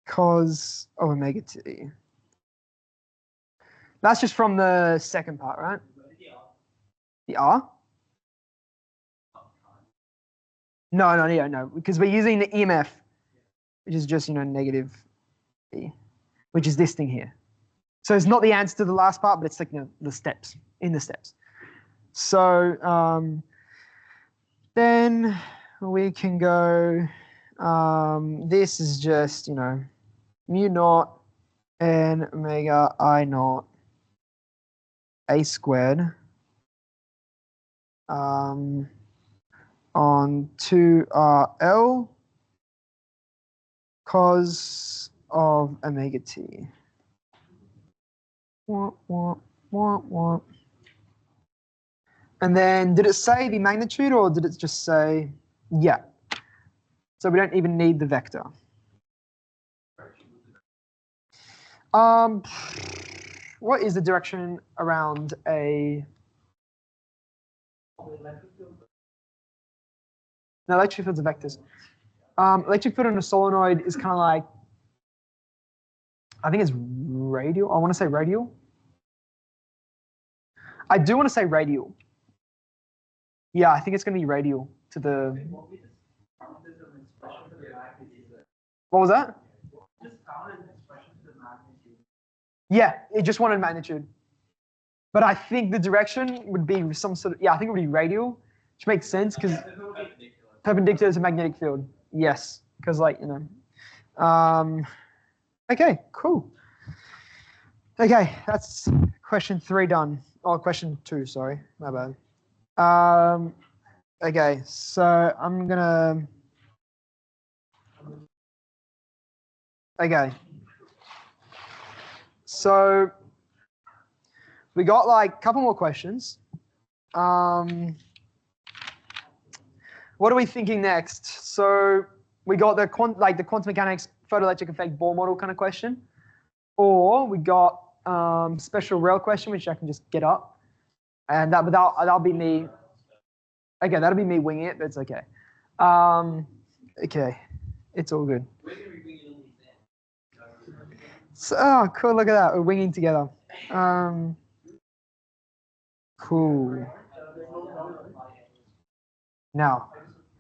Cos of omega t. That's just from the second part, right? The R? No, because we're using the EMF, which is just, negative E, which is this thing here. So it's not the answer to the last part, but it's like the steps, in the steps. So then we can go, this is just, mu naught n omega I naught a squared on 2RL cos of omega t. And then did it say the magnitude or did it just say, yeah. So we don't even need the vector. What is the direction around a... No, electric fields are vectors. Electric field on a solenoid is kind of like, I think it's radial. I want to say radial. I do want to say radial. Yeah, I think it's going to be radial to the... What was that? Just found an expression to the magnitude. Yeah, it just wanted magnitude. But I think the direction would be some sort of, I think it would be radial, which makes sense because perpendicular to magnetic field. Yes, because okay, cool. Okay, that's question 3 done. Oh, question 2, sorry, my bad. Okay, so I'm gonna, okay. So we got like a couple more questions. What are we thinking next? So we got the quantum mechanics photoelectric effect Bohr model kind of question, or we got special rel question, which I can just get up, and that'll be me. Okay, that'll be me winging it, but it's okay. Okay, it's all good. So, oh, cool! Look at that, we're winging together. Cool. Now,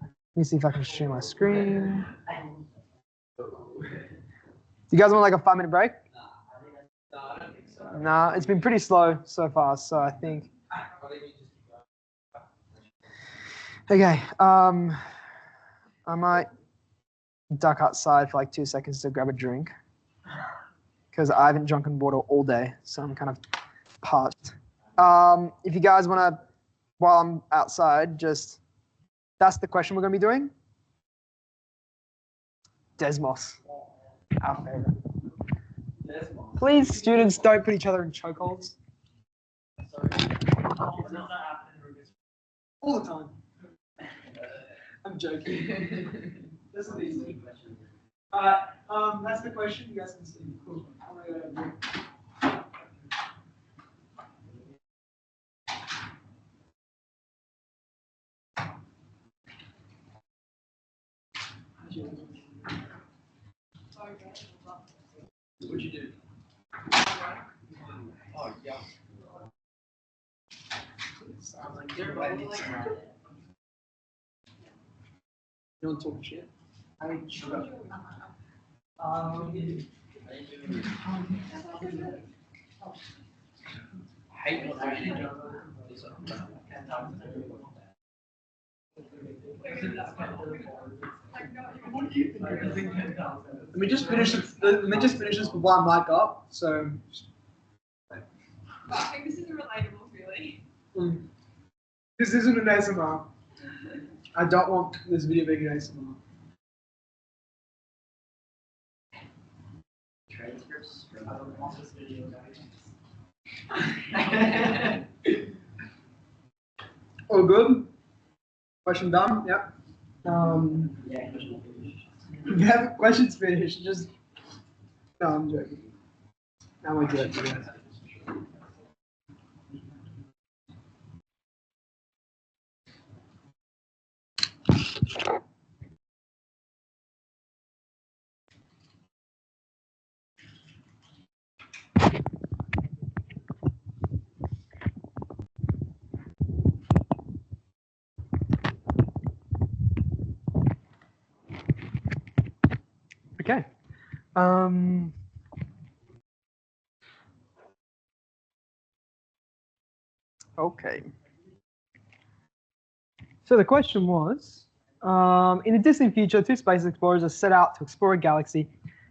let me see if I can share my screen. Do you guys want like a 5-minute break? No, it's been pretty slow so far, so I think. Okay, I might duck outside for like 2 seconds to grab a drink because I haven't drunken water all day, so I'm kind of parched. If you guys want to, while I'm outside, that's the question we're going to be doing. Desmos, our favorite. Desmos. Please, students, don't put each other in chokeholds. All the time. I'm joking. This is easy. That's the question. You guys can see. Cool. I'm gonna go ahead. What'd you do? Oh, yeah. Sounds like you're you don't talk shit. I mean, sure. Let me just finish this with one mic up. So. I think this isn't relatable, really. This isn't an ASMR. I don't want this video being an ASMR. Transcripts from this video, All good? Question done? Yep. Yeah, questions finished. Just no, I'm joking. Now we're good. Okay. Okay. So the question was, in the distant future, 2 space explorers are set out to explore a galaxy.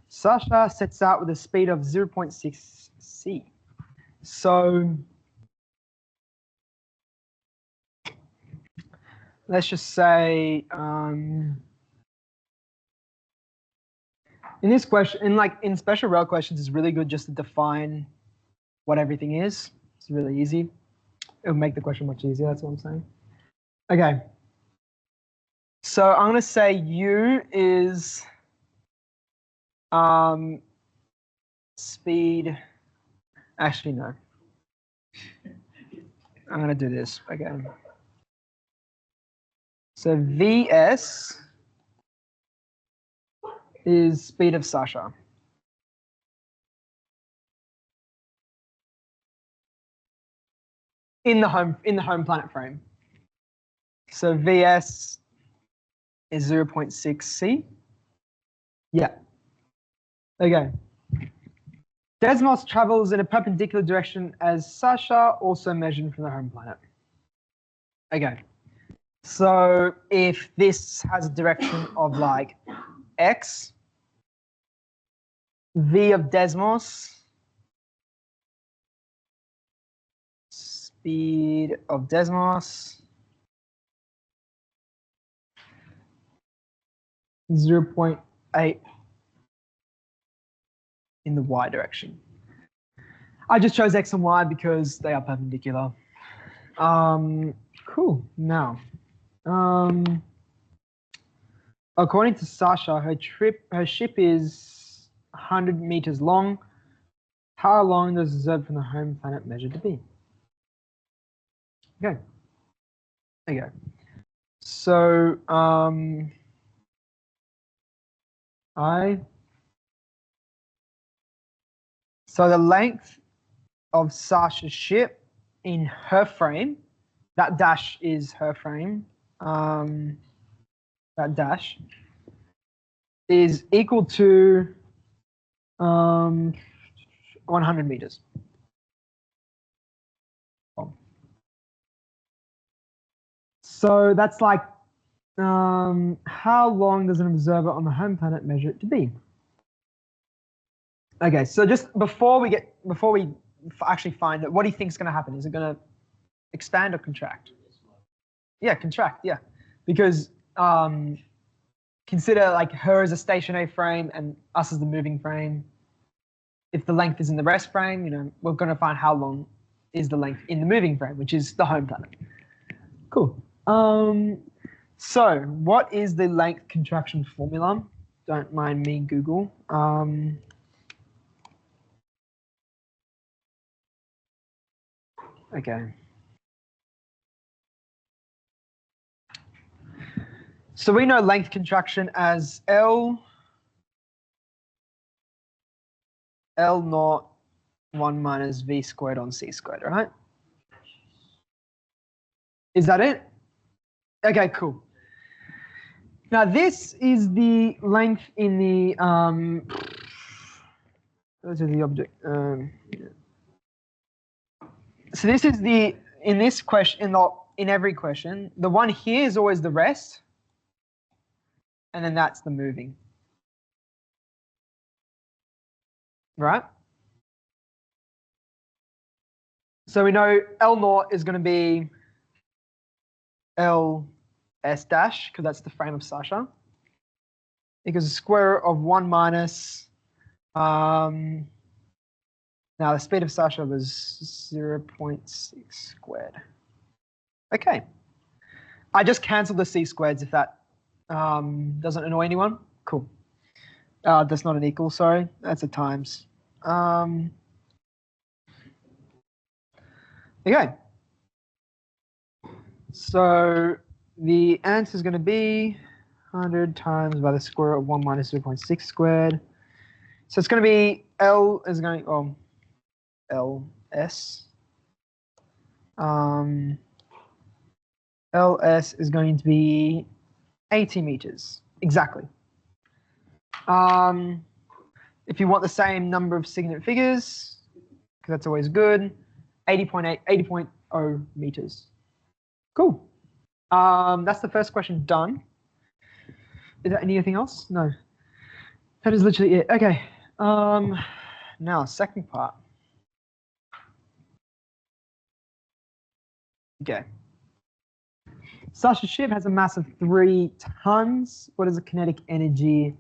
Sasha sets out with a speed of 0.6 c. So let's just say in this question, in special rel questions, it's really good just to define what everything is. It's really easy. It'll make the question much easier. That's what I'm saying. Okay. So I'm going to say U is speed. Actually, no. I'm going to do this again. So Vs is speed of Sasha. In the home planet frame. So Vs is 0.6 c. Yeah. Okay. Desmos travels in a perpendicular direction as Sasha, also measured from the home planet. Okay. So if this has a direction of like x, v of Desmos, speed of Desmos, 0.8 in the y direction. I just chose x and y because they are perpendicular. Cool. Now, according to Sasha, her ship is 100 meters long. How long does the observed from the home planet measure to be? Okay. Okay. So so the length of Sasha's ship in her frame, that dash is her frame, that dash is equal to 100 meters. So that's like, how long does an observer on the home planet measure it to be? Okay, so just before we actually find it, what do you think is going to happen? Is it going to expand or contract? Yeah, contract. Yeah, because consider like her as a stationary frame and us as the moving frame. If the length is in the rest frame, we're going to find how long is the length in the moving frame, which is the home planet. Cool. So what is the length contraction formula? Don't mind me, Google. Okay. So we know length contraction as L naught 1 minus V squared on C squared, right? Is that it? Okay, cool. Now this is the length in the those are the object. So this is the in this question in every question. The one here is always the rest, and then that's the moving. Right? So we know L naught is going to be L S dash, because that's the frame of Sasha, equals the square root of 1 minus, now the speed of Sasha was 0.6 squared. Okay. I just cancelled the C squareds if that doesn't annoy anyone. Cool. That's not an equal, sorry. That's a times. Okay. So the answer is going to be 100 times by the square root of 1 minus 0.6 squared. So it's going to be L is going LS. LS is going to be 80 meters, exactly. If you want the same number of significant figures, because that's always good, 80.0 meters. Cool. That's the first question done. Is there anything else? No. That is literally it. Okay. Now, second part. Okay. Sasha's ship has a mass of 3 tons. What is the kinetic energy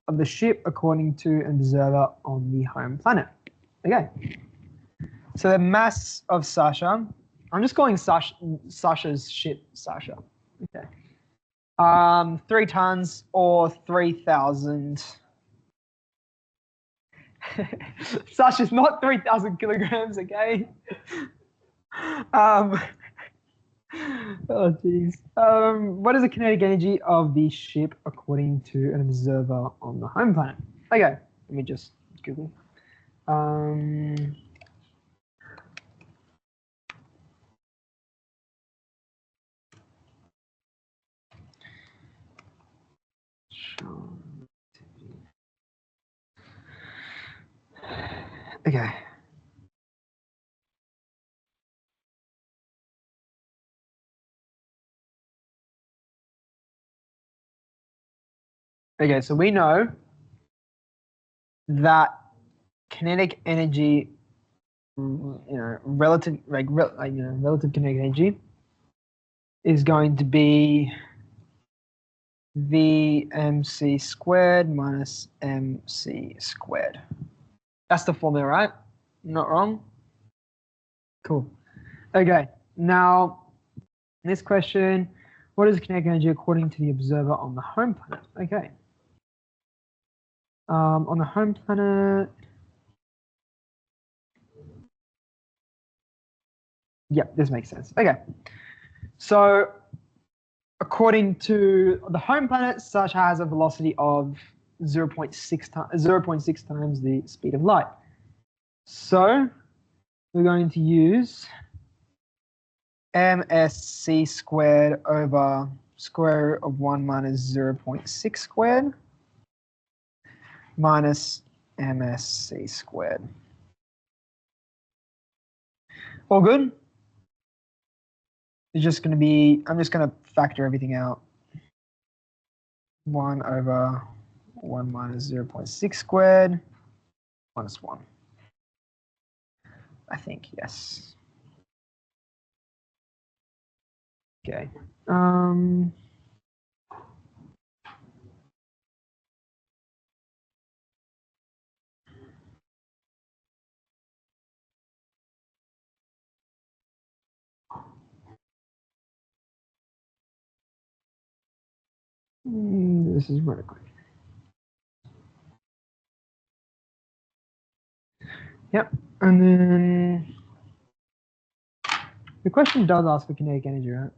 of the ship according to an observer on the home planet? Okay. So the mass of Sasha, I'm just calling Sasha's ship Sasha. Okay. 3 tons or 3,000. Sasha's not 3,000 kilograms, okay? Oh, jeez. What is the kinetic energy of the ship according to an observer on the home planet? Okay, let me just Google. Okay. Okay, so we know that kinetic energy, relative relative kinetic energy is going to be VMC squared minus MC squared. That's the formula, right? Not wrong? Cool. Okay, now this question, what is kinetic energy according to the observer on the home planet? Okay. On the home planet, yep, this makes sense. Okay, so according to the home planet, Sasha has a velocity of 0.6 times the speed of light. So we're going to use MSC squared over square root of 1 minus 0.6 squared minus MSC squared. All good? It's just going to be, I'm just going to factor everything out. 1 over 1 minus 0.6 squared minus 1. I think, yes. Okay. This is really quick. Yep, and then the question does ask for kinetic energy, right?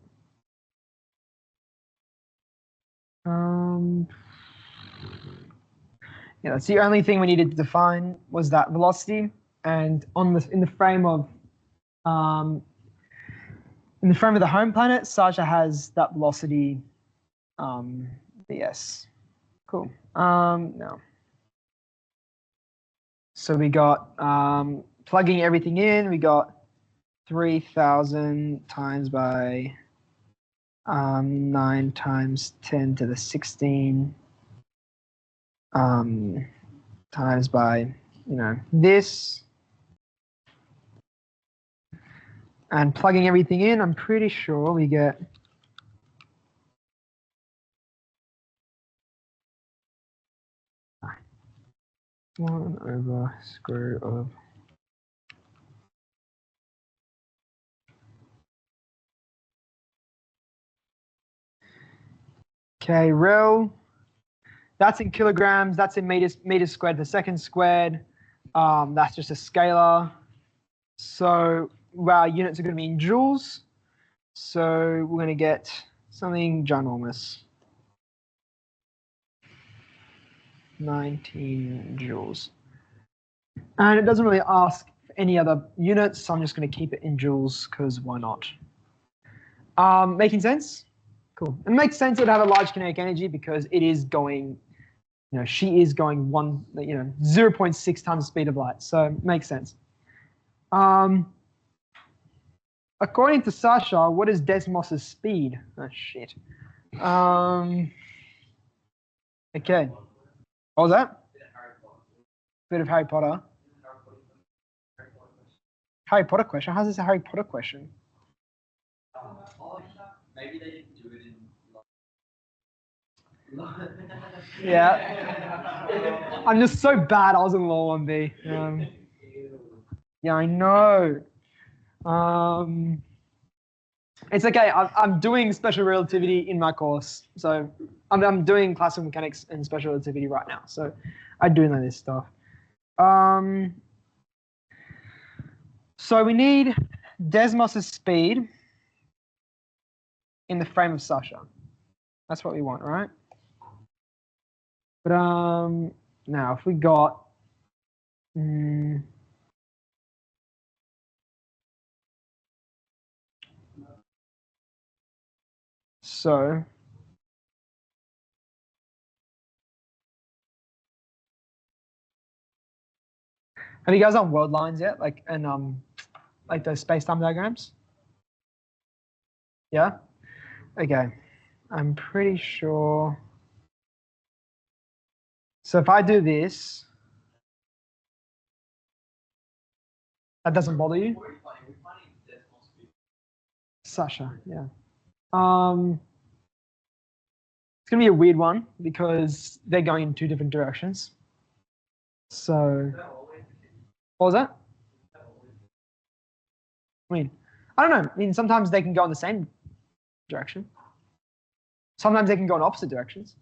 Yeah, that's the only thing we needed to define was that velocity, and in the frame of the home planet, Sasha has that velocity, Vs. Cool. Now, so we got plugging everything in. We got 3,000 times by 9 times 10 to the 16 times by this, and plugging everything in, I'm pretty sure we get 1 over square root of rel. That's in kilograms. That's in meters squared per second squared. That's just a scalar. So our units are going to be in joules. So we're going to get something ginormous. 19 joules. And it doesn't really ask for any other units, so I'm just going to keep it in joules because why not? Making sense? Cool. It makes sense it would have a large kinetic energy because it is going, she is going 0.6 times the speed of light. So it makes sense. According to Sasha, what is Desmos's speed? Oh, shit. Okay. What was that? Bit of Harry Potter. Harry Potter question? How's this a Harry Potter question? Maybe they didn't do it in. Yeah. I'm just so bad. I was in Law 1B. Yeah, I know. It's okay. I'm doing special relativity in my course. So I'm doing classical mechanics and special relativity right now. So I do know this stuff. So we need Desmos's speed in the frame of Sasha. That's what we want, right? But now if we got so Have you guys done world lines yet? Like like those space-time diagrams? Yeah? Okay. I'm pretty sure. So if I do this, that doesn't bother you? Sasha, yeah. It's gonna be a weird one because they're going in two different directions. So, what was that? I don't know. I mean, sometimes they can go in the same direction. Sometimes they can go in opposite directions.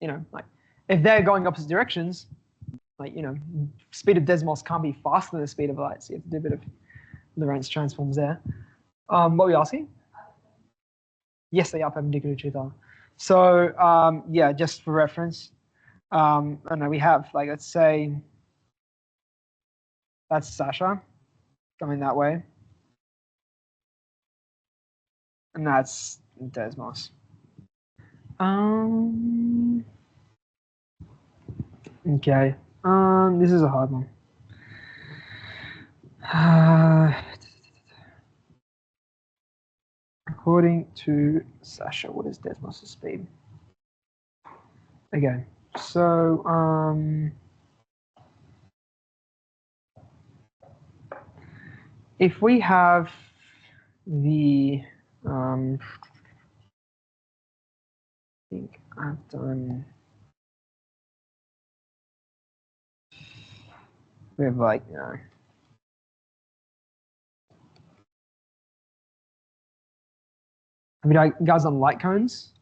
You know, like if they're going opposite directions, like, you know, speed of Desmos can't be faster than the speed of light. So you have to do a bit of Lorentz transforms there. What were you asking? Yes, they are perpendicular to each other. So yeah, just for reference, I know we have, like, let's say that's Sasha going that way. And that's Desmos. Okay. This is a hard one. According to Sasha, what is Desmos' speed? Okay. So if we have the I think I've done. We have, like, you know. Have you guys done light cones?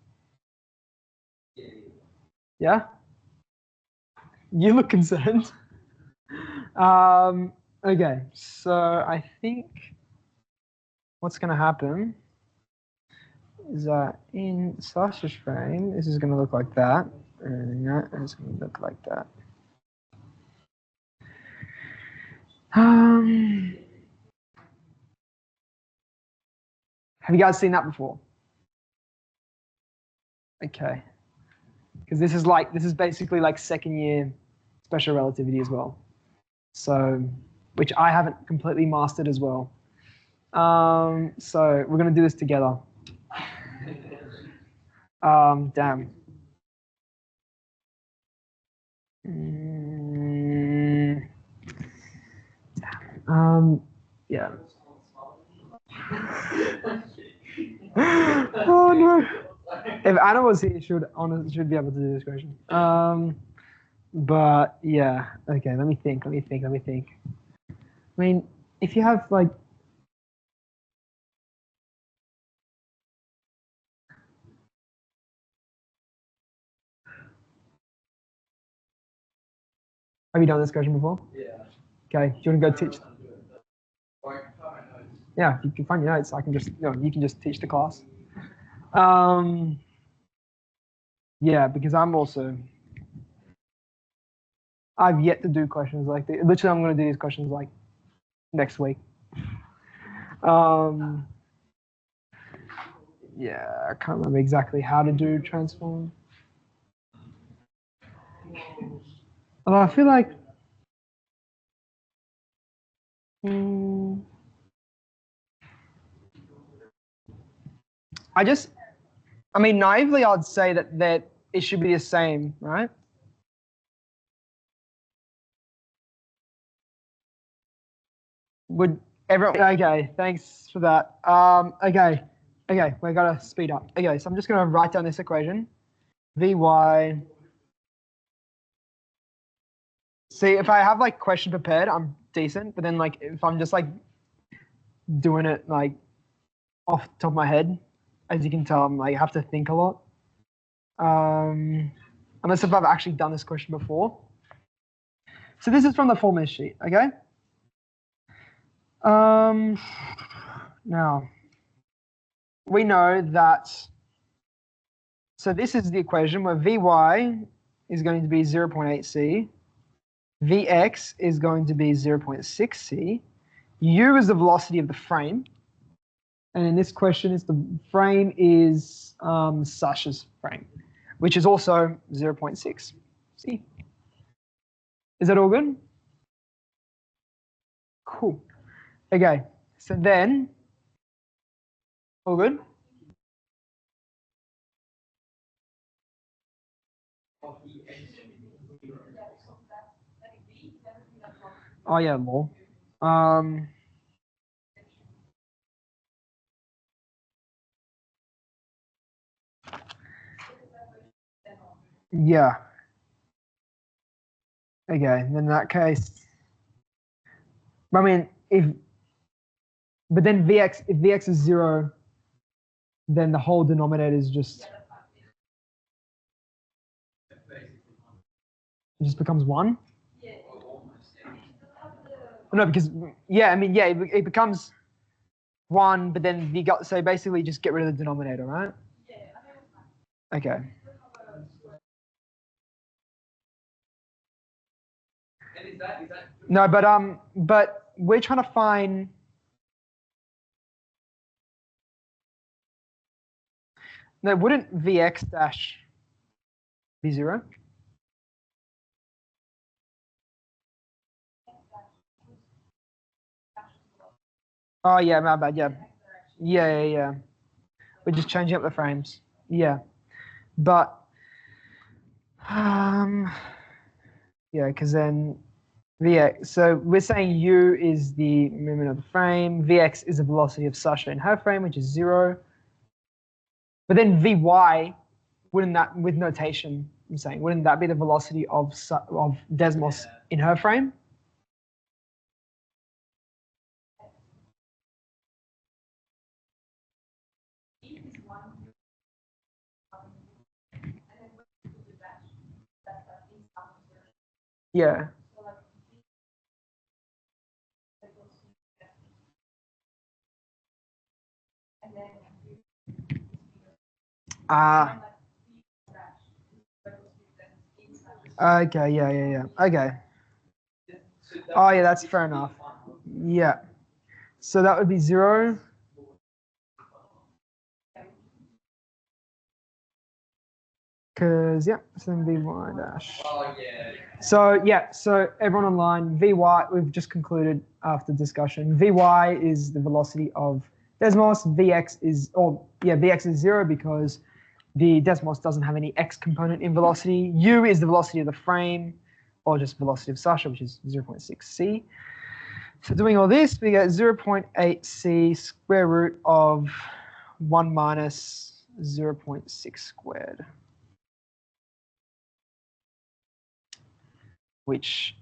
Yeah? You look concerned. Okay, so I think what's going to happen is that in Sasha's frame, this is going to look like that, and that is going to look like that. Have you guys seen that before? Okay, because this is basically like second year special relativity as well. So, which I haven't completely mastered as well. So we're gonna do this together. Damn. Yeah. Oh no. If Anna was here, she should be able to do this question. But yeah, okay, let me think. I mean, if you have, like, have you done this question before? Yeah. Okay, do you want to go teach? Yeah, you can find your notes. I can just, you can just teach the class. Yeah, because I've yet to do questions like this. Literally, I'm going to do these questions like next week. Yeah, I can't remember exactly how to do transform. Although I feel like, I mean, naively, I'd say that it should be the same, right? Would everyone? Okay, thanks for that. Okay, we gotta speed up. Okay, so I'm just gonna write down this equation. Vy. See, if I have, like, question prepared, I'm decent. But then, like, if I'm just, like, doing it, like, off the top of my head, as you can tell, I'm, like, have to think a lot. Unless if I've actually done this question before. So this is from the 4-minute sheet, okay? Now, we know that, so this is the equation where Vy is going to be 0.8c, Vx is going to be 0.6c, u is the velocity of the frame, and in this question, the frame is Sasha's frame, which is also 0.6c. Is that all good? Cool. Okay, so then, all good? Oh yeah, more. Yeah. Okay, then in that case, I mean, but then Vx, if Vx is 0, then the whole denominator is just, it just becomes 1? No, because, yeah, I mean, yeah, it becomes 1, but then you got, so basically just get rid of the denominator, right? Okay. And is that No, but we're trying to find. No, wouldn't Vx dash be 0? Oh yeah, my bad. Yeah, yeah. We're just changing up the frames. Yeah, but yeah, because then Vx. So we're saying u is the movement of the frame. Vx is the velocity of Sasha in her frame, which is 0. But then Vy, wouldn't that, with notation, I'm saying, wouldn't that be the velocity of Desmos in her frame? Yeah. Okay, yeah. Okay. Oh yeah, that's fair enough. Yeah. So that would be 0. Because, yeah, so then Vy dash. Oh yeah. So, yeah, so everyone online, Vy, we've just concluded after discussion. Vy is the velocity of Desmos. Vx is, Vx is 0 because the Desmos doesn't have any x component in velocity. U is the velocity of the frame, or just velocity of Sasha, which is 0.6 c. So doing all this, we get 0.8 c square root of 1 minus 0.6 squared, which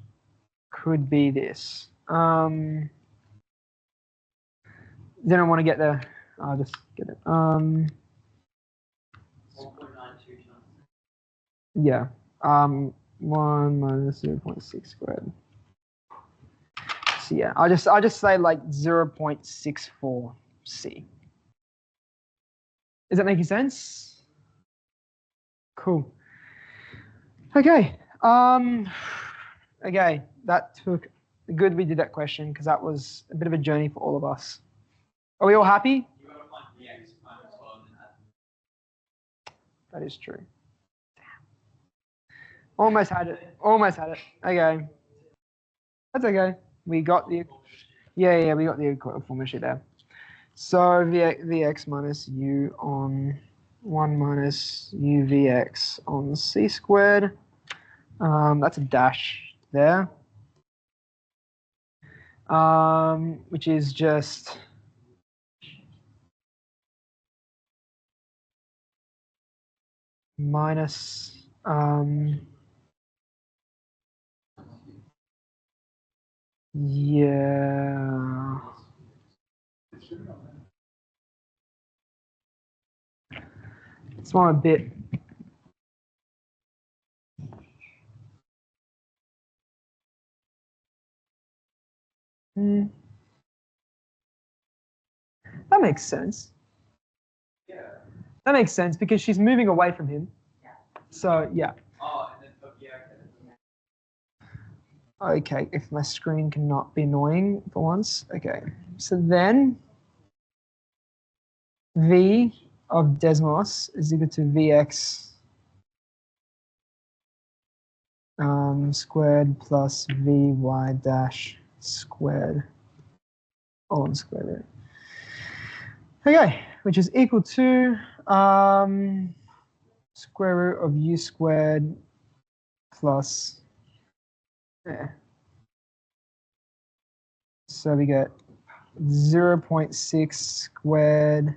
could be this. Then I want to get there. I'll just get it. 1.92 times. Yeah. 1 minus 0.6 squared. So yeah, I'll just say like 0.64 c. Is that making sense? Cool. Okay. Okay, that took good. We did that question because that was a bit of a journey for all of us. Are we all happy? You gotta find Vx minus 12 and add. That is true. Almost had it. Almost had it. Okay. That's okay. We got the, yeah, we got the formula sheet there. So Vx minus u on 1 minus uvx on c squared. That's a dash there. Which is just minus yeah. It's one a bit. That makes sense. Yeah. That makes sense because she's moving away from him. Yeah. So yeah. Oh, and then yeah. Okay, if my screen cannot be annoying for once. Okay, so then V of Desmos is equal to Vx squared plus Vy dash squared. all on square root. Okay, which is equal to square root of u squared plus, yeah. So we get 0.6 squared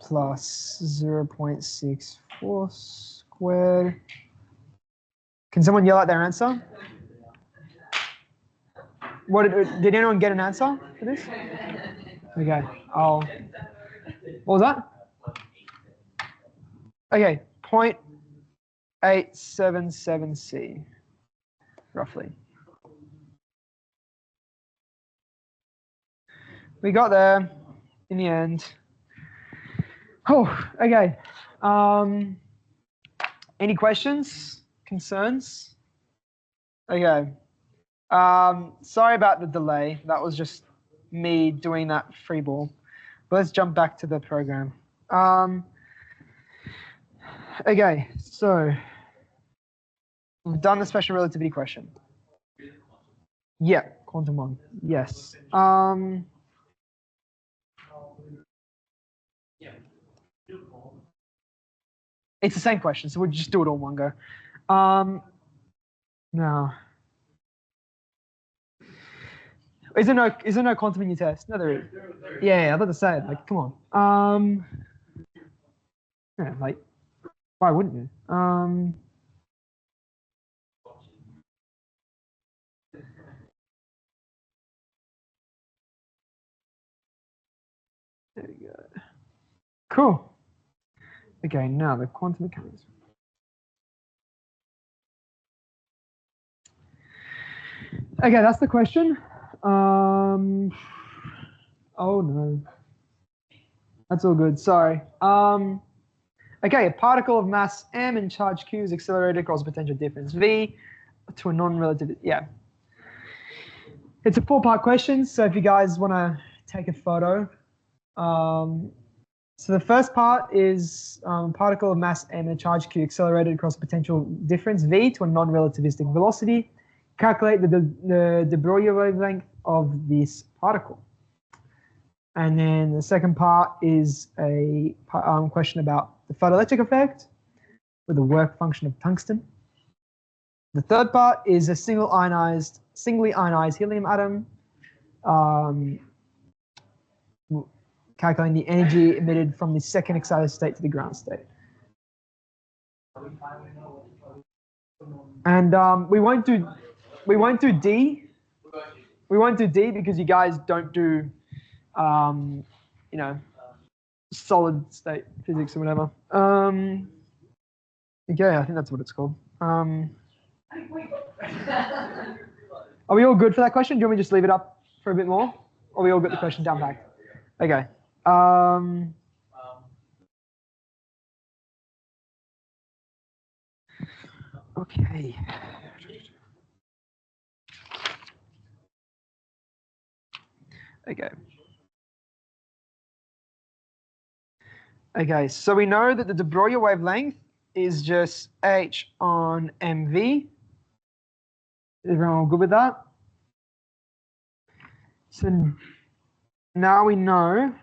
plus 0.64 squared. Can someone yell out their answer? What did anyone get an answer for this? Okay, what was that? Okay, 0.877c, roughly. We got there in the end. Oh, okay. Any questions, concerns? Okay. Sorry about the delay. That was just me doing that free ball. But let's jump back to the program. Okay, so we've done the special relativity question. Yeah, quantum one. Yes. It's the same question, so we'll just do it all in one go. Now, is there no quantum in your test? No, there is. Yeah, I was about to say it. Like, come on. Yeah, like, why wouldn't you? There we go. Cool. Okay, now the quantum mechanics. Okay, that's the question. Oh no. That's all good. Sorry. Okay, a particle of mass m and charge q is accelerated across a potential difference v to a non-relative. Yeah. It's a 4-part question, so if you guys want to take a photo. So the first part is particle of mass m and charge q accelerated across a potential difference v to a non-relativistic velocity. Calculate the de Broglie wavelength of this particle. And then the second part is a question about the photoelectric effect with the work function of tungsten. The third part is a singly ionized helium atom, calculating the energy emitted from the second excited state to the ground state. And we won't do D. We won't do D because you guys don't do you know, solid state physics or whatever. Okay, I think that's what it's called. Are we all good for that question? Do you want me to just leave it up for a bit more? Or we all got the question down back? Okay. Okay. Okay. Okay, so we know that the de Broglie wavelength is just h on mv. Is everyone all good with that? So now we know,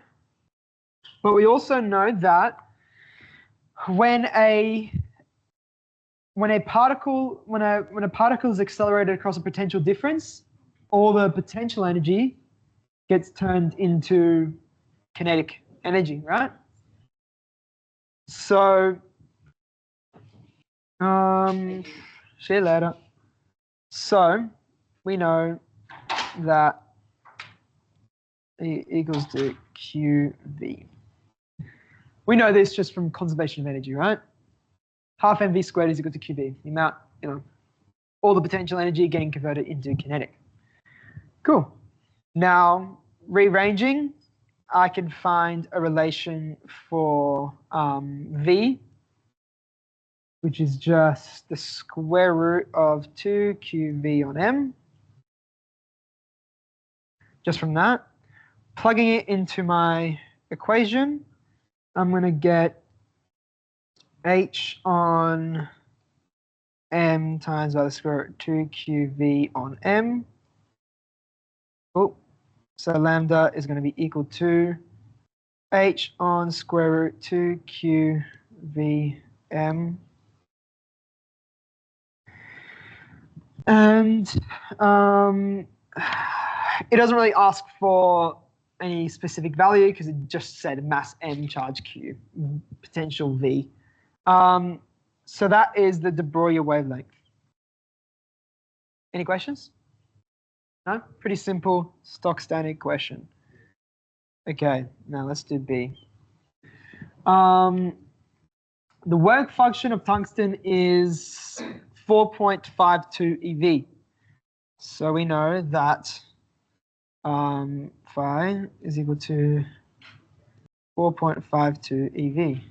but we also know that when a particle is accelerated across a potential difference, all the potential energy gets turned into kinetic energy, right? So, see you later. So, we know that E equals to QV. We know this just from conservation of energy, right? Half mv squared is equal to QV. The amount, all the potential energy getting converted into kinetic. Cool. Now, rearranging, I can find a relation for V, which is just the square root of 2QV on M. Just from that, plugging it into my equation, I'm going to get H on M times by the square root of 2QV on M. Oh, so lambda is going to be equal to h on square root 2 q v m. And it doesn't really ask for any specific value because it just said mass m, charge q, potential v. So that is the de Broglie wavelength. Any questions? No? Pretty simple, stock standard question. Okay, now let's do B. The work function of tungsten is 4.52 EV. So we know that phi is equal to 4.52 EV.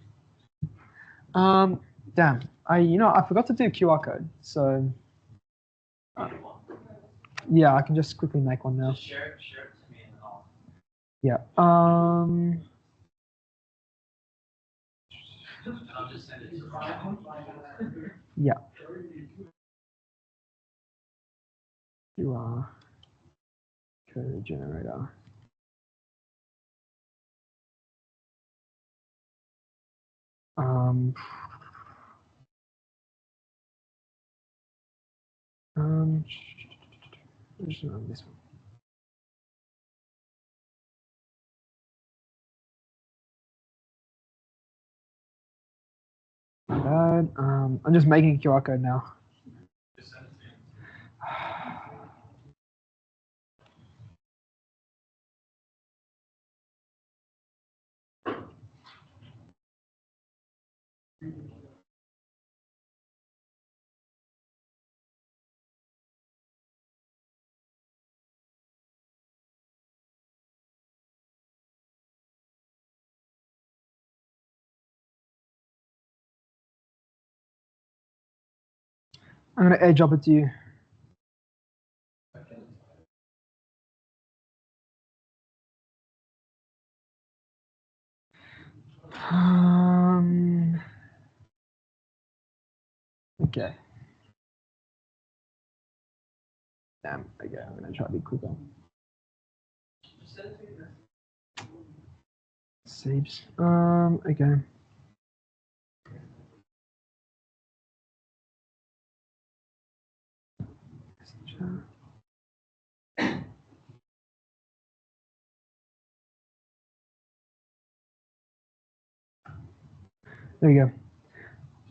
Damn, I forgot to do QR code. So yeah, I can just quickly make one now. Just share it to me and I'll. Yeah. And I'll just send it to you. Yeah. QR code generator. This one. My bad. I'm just making a QR code now. Just send it to me. I'm gonna airdrop it to you. Okay. Damn. Okay, I'm gonna try to be quicker. Just send it to me. Saves. Okay. There we go.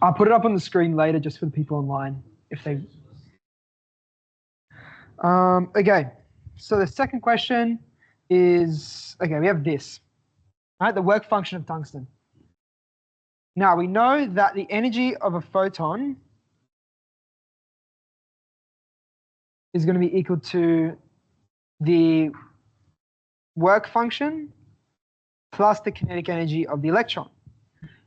I'll put it up on the screen later just for the people online if they. Okay. So the second question is, okay, we have this. All right, the work function of tungsten. Now we know that the energy of a photon is going to be equal to the work function plus the kinetic energy of the electron,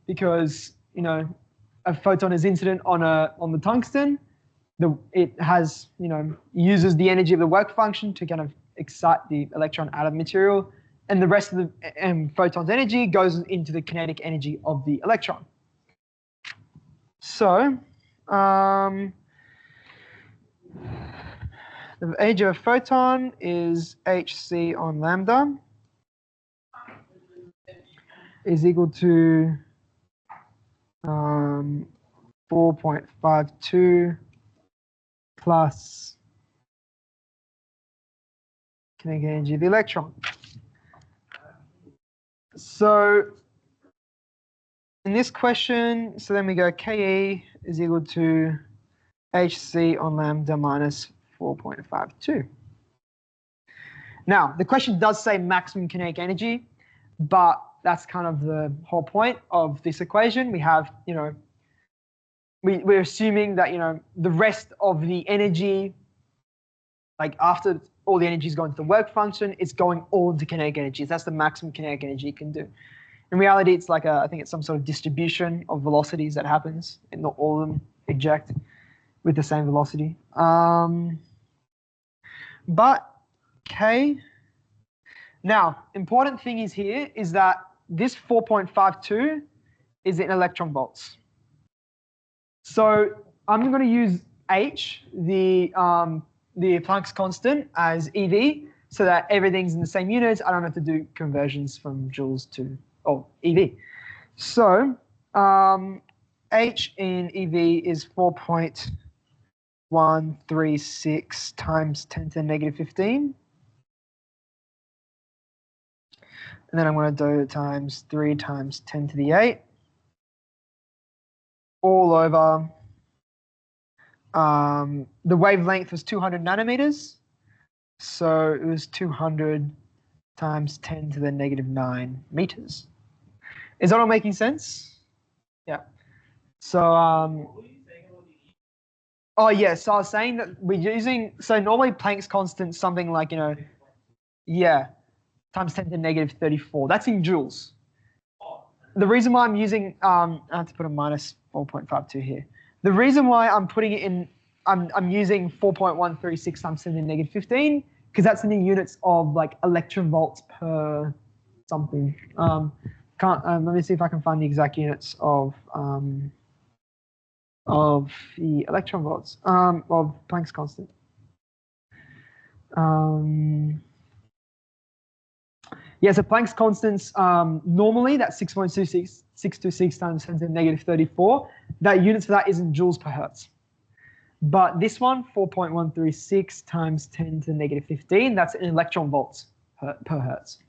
because a photon is incident on the tungsten. It has uses the energy of the work function to kind of excite the electron out of material, and the rest of the photon's energy goes into the kinetic energy of the electron. So the energy of a photon is hc on lambda is equal to 4.52 plus kinetic energy of the electron. So in this question, so then we go Ke is equal to hc on lambda minus 4.52. Now, the question does say maximum kinetic energy, but that's kind of the whole point of this equation. We have, we're assuming that, the rest of the energy, like after all the energy is going to the work function, it's going all into kinetic energy. That's the maximum kinetic energy you can do. In reality, it's like I think it's some sort of distribution of velocities that happens, and not all of them eject with the same velocity. But K. Now, important thing is here is that this 4.52 is in electron volts. So I'm going to use H, the Planck's constant, as EV, so that everything's in the same units. I don't have to do conversions from joules to EV. So H in EV is 4.136 times 10 to the negative 15. And then I'm going to do times 3 times 10 to the 8. All over. The wavelength was 200 nanometers. So it was 200 times 10 to the negative 9 meters. Is that all making sense? Yeah. So, oh yeah, so I was saying that we're using, so normally Planck's constant, something like, yeah, times 10 to the negative 34. That's in joules. The reason why I'm using, I have to put a minus 4.52 here. The reason why I'm putting it in, I'm using 4.136 times 10 to the negative 15, because that's in the units of like electron volts per something. Let me see if I can find the exact units of the electron volts of Planck's constant. Yeah, so Planck's constants, normally that's 6.626 times 10 to the negative 34. That units for that is in joules per hertz. But this one, 4.136 times 10 to the negative 15, that's in electron volts per hertz.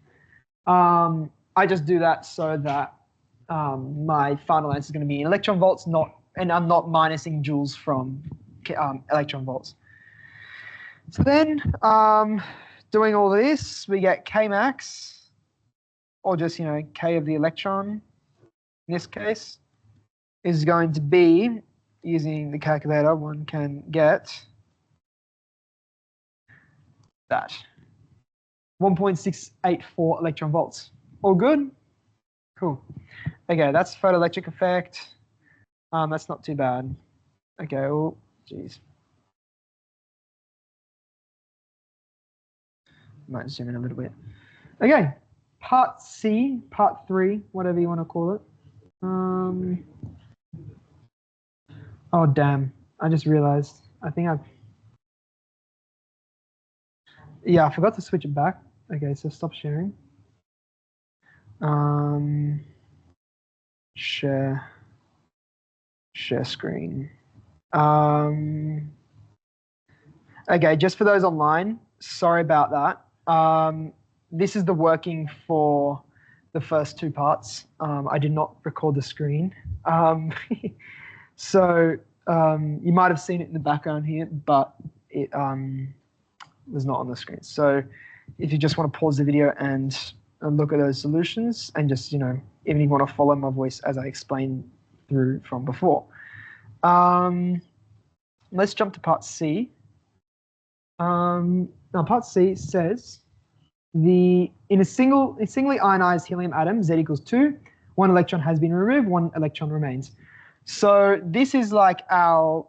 I just do that so that my final answer is going to be in electron volts, and I'm not minusing joules from electron volts. So then, doing all this, we get K max, or just, K of the electron, in this case, is going to be, using the calculator, one can get that. 1.684 electron volts. All good? Cool. Okay, that's photoelectric effect. That's not too bad. Okay, oh, geez. Might zoom in a little bit. Okay, part C, part 3, whatever you want to call it. Oh, damn. I just realized. I forgot to switch it back. Okay, so stop sharing. Share screen. Okay, just for those online, sorry about that. This is the working for the first 2 parts. I did not record the screen. So you might have seen it in the background here, but it was not on the screen. So if you just want to pause the video and look at those solutions and just, even if you want to follow my voice as I explained through from before. Let's jump to part C. Now part C says in a singly ionized helium atom, Z equals 2, 1 electron has been removed, 1 electron remains. So this is like our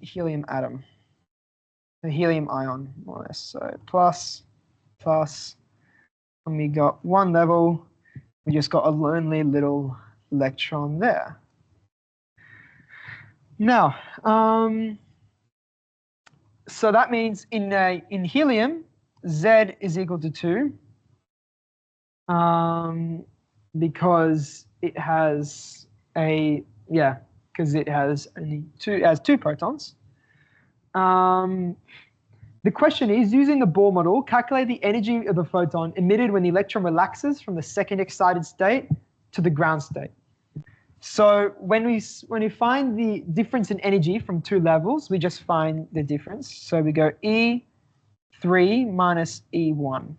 helium atom, the helium ion, more or less. So plus, and we got 1 level. We just got a lonely little electron there. Now, so that means in helium, Z is equal to 2, because it has only 2 protons. The question is, using the Bohr model, calculate the energy of the photon emitted when the electron relaxes from the second excited state to the ground state. So when we find the difference in energy from 2 levels, we just find the difference. So we go E3 minus E1.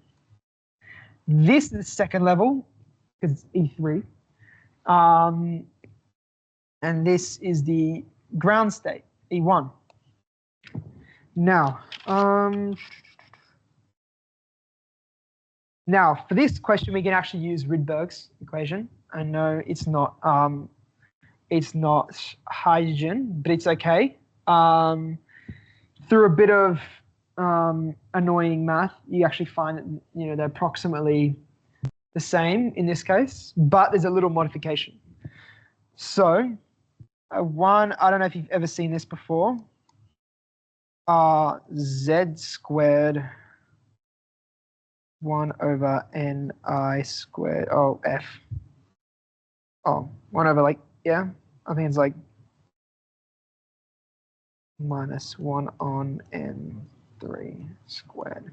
This is the second level, because it's E3. And this is the ground state, E1. Now, for this question, we can actually use Rydberg's equation. I know it's not hydrogen, but it's okay. Through a bit of annoying math, you actually find that they're approximately the same in this case, but there's a little modification. So, I don't know if you've ever seen this before. Z squared 1 over ni squared, oh, f. Oh, 1 over like, yeah, I think it's like minus 1 on n3 squared.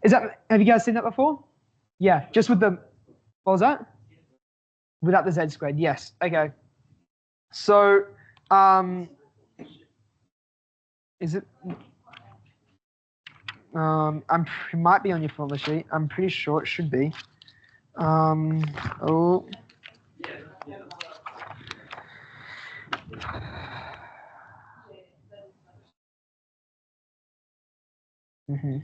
Is that, have you guys seen that before? Yeah, just with the, what was that? Without the z squared, yes, okay. So, is it, it might be on your formula sheet. I'm pretty sure it should be. Oh. Mm-hmm.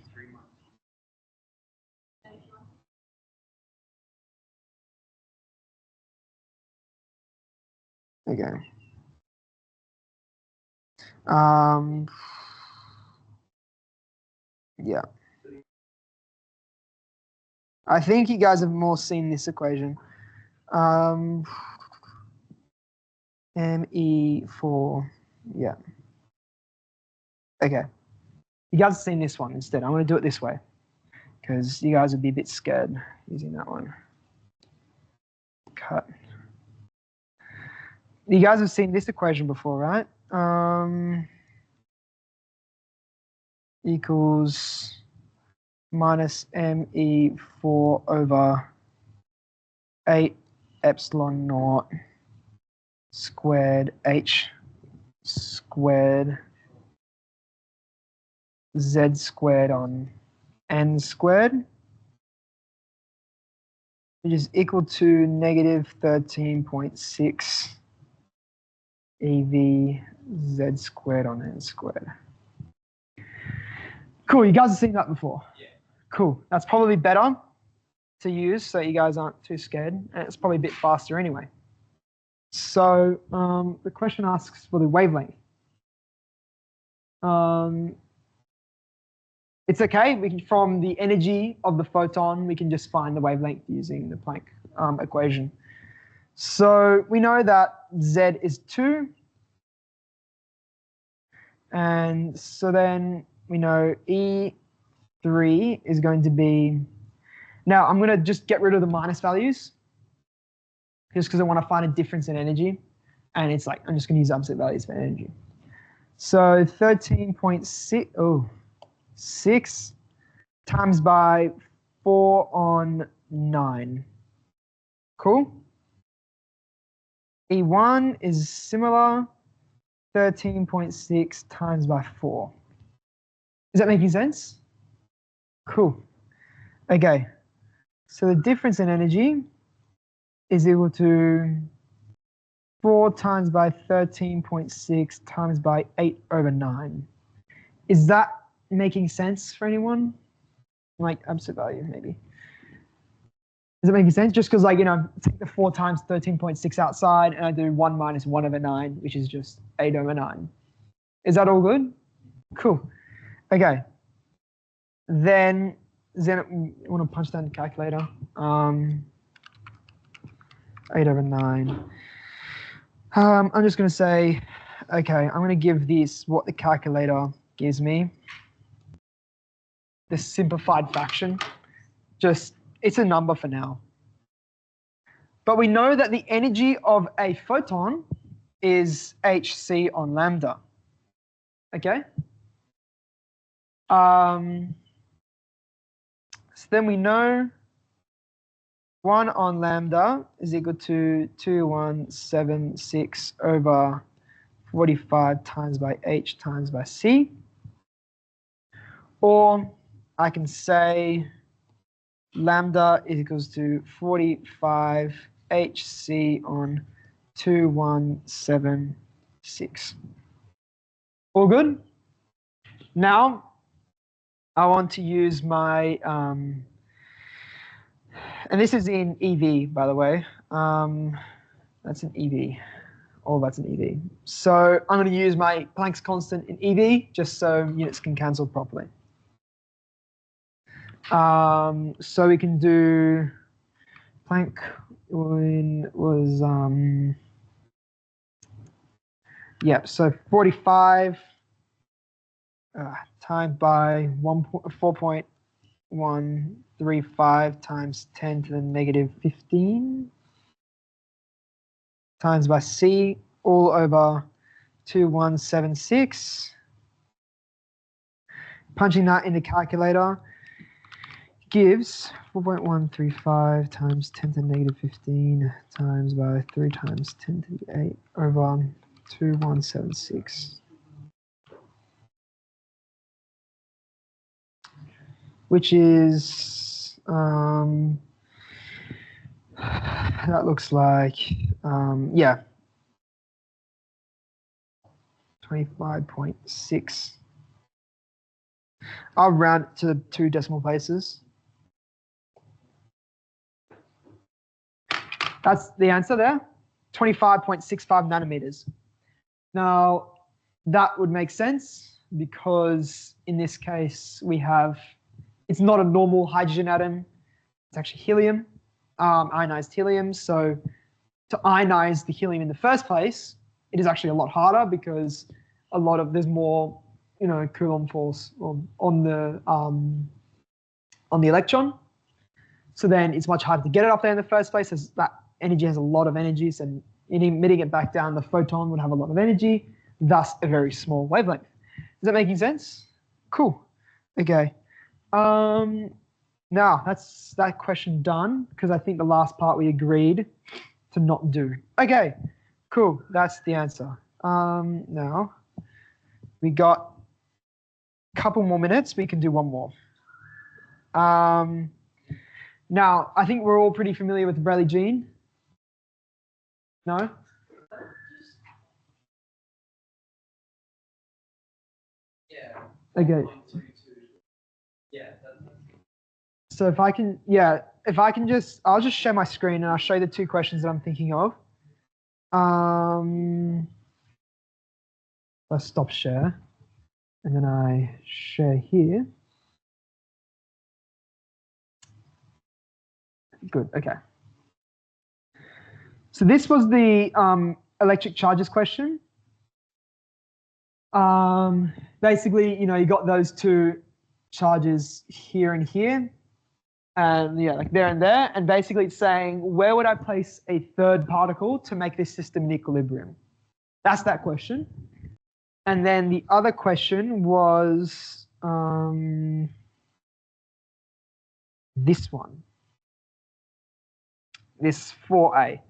Okay. Yeah. I think you guys have more seen this equation. ME4, yeah. Okay. You guys have seen this one instead. I'm going to do it this way because you guys would be a bit scared using that one. Cut. You guys have seen this equation before, right? Equals minus ME4 over 8 epsilon naught squared H squared Z squared on N squared, which is equal to negative 13.6 EV Z squared on N squared. Cool, you guys have seen that before? Yeah. Cool, that's probably better to use so you guys aren't too scared, and it's probably a bit faster anyway. So the question asks for the wavelength. It's okay, we can, from the energy of the photon, we can just find the wavelength using the Planck equation. So we know that Z is 2. And so then we know E3 is going to be, now I'm going to just get rid of the minus values just because I want to find a difference in energy. And it's like, I'm just going to use absolute values for energy. So 13.6, oh, 6 times by 4 on 9. Cool. E1 is similar, 13.6 times by 4. Is that making sense? Cool. Okay. So the difference in energy is equal to 4 times by 13.6 times by 8 over 9. Is that making sense for anyone? Like absolute value, maybe. Is it making sense? Just because, like, you know, take the 4 times 13.6 outside and I do 1 minus 1 over 9, which is just 8 over 9. Is that all good? Cool. Okay. Then you want to punch that in the calculator. 8 over 9. I'm just going to say, okay, I'm going to give this what the calculator gives me. The simplified fraction. Just, it's a number for now. But we know that the energy of a photon is hc on lambda. Okay? So then we know 1 on lambda is equal to 2176 over 45 times by h times by c. Or I can say lambda is equals to 45 hc on 2176. All good? Now I want to use my, and this is in EV, by the way. That's an EV. All that's an EV. So I'm going to use my Planck's constant in EV just so units can cancel properly. So we can do Planck was yeah, so 45 times by 4.8 0.135 times 10 to the negative 15 times by C all over 2176. Punching that in the calculator gives 4.135 times 10 to the negative 15 times by 3 times 10 to the 8 over 2176. Which is, that looks like, yeah, 25.6. I'll round it to 2 decimal places. That's the answer there, 25.65 nanometers. Now, that would make sense because in this case, we have, it's not a normal hydrogen atom, it's actually helium, ionized helium. So to ionize the helium in the first place, it is actually a lot harder because there's more, Coulomb force on the electron. So then it's much harder to get it up there in the first place, as that energy has a lot of energy. So in emitting it back down, the photon would have a lot of energy, thus a very small wavelength. Is that making sense? Cool. Okay. Now that's that question done, because I think the last part we agreed to not do. Okay, cool. That's the answer. Now we got a couple more minutes. We can do one more. Now I think we're all pretty familiar with the Rayleigh gene. No? Yeah. Okay. 1.22. Yeah. So if I can just, I'll just share my screen and I'll show you the 2 questions that I'm thinking of. Let's stop share, and then I share here. Good, okay. So this was the electric charges question. Basically, you got those 2 charges here and here, and yeah, like there and there, and basically it's saying, where would I place a 3rd particle to make this system in equilibrium? That's that question. And then the other question was this one. This 4A.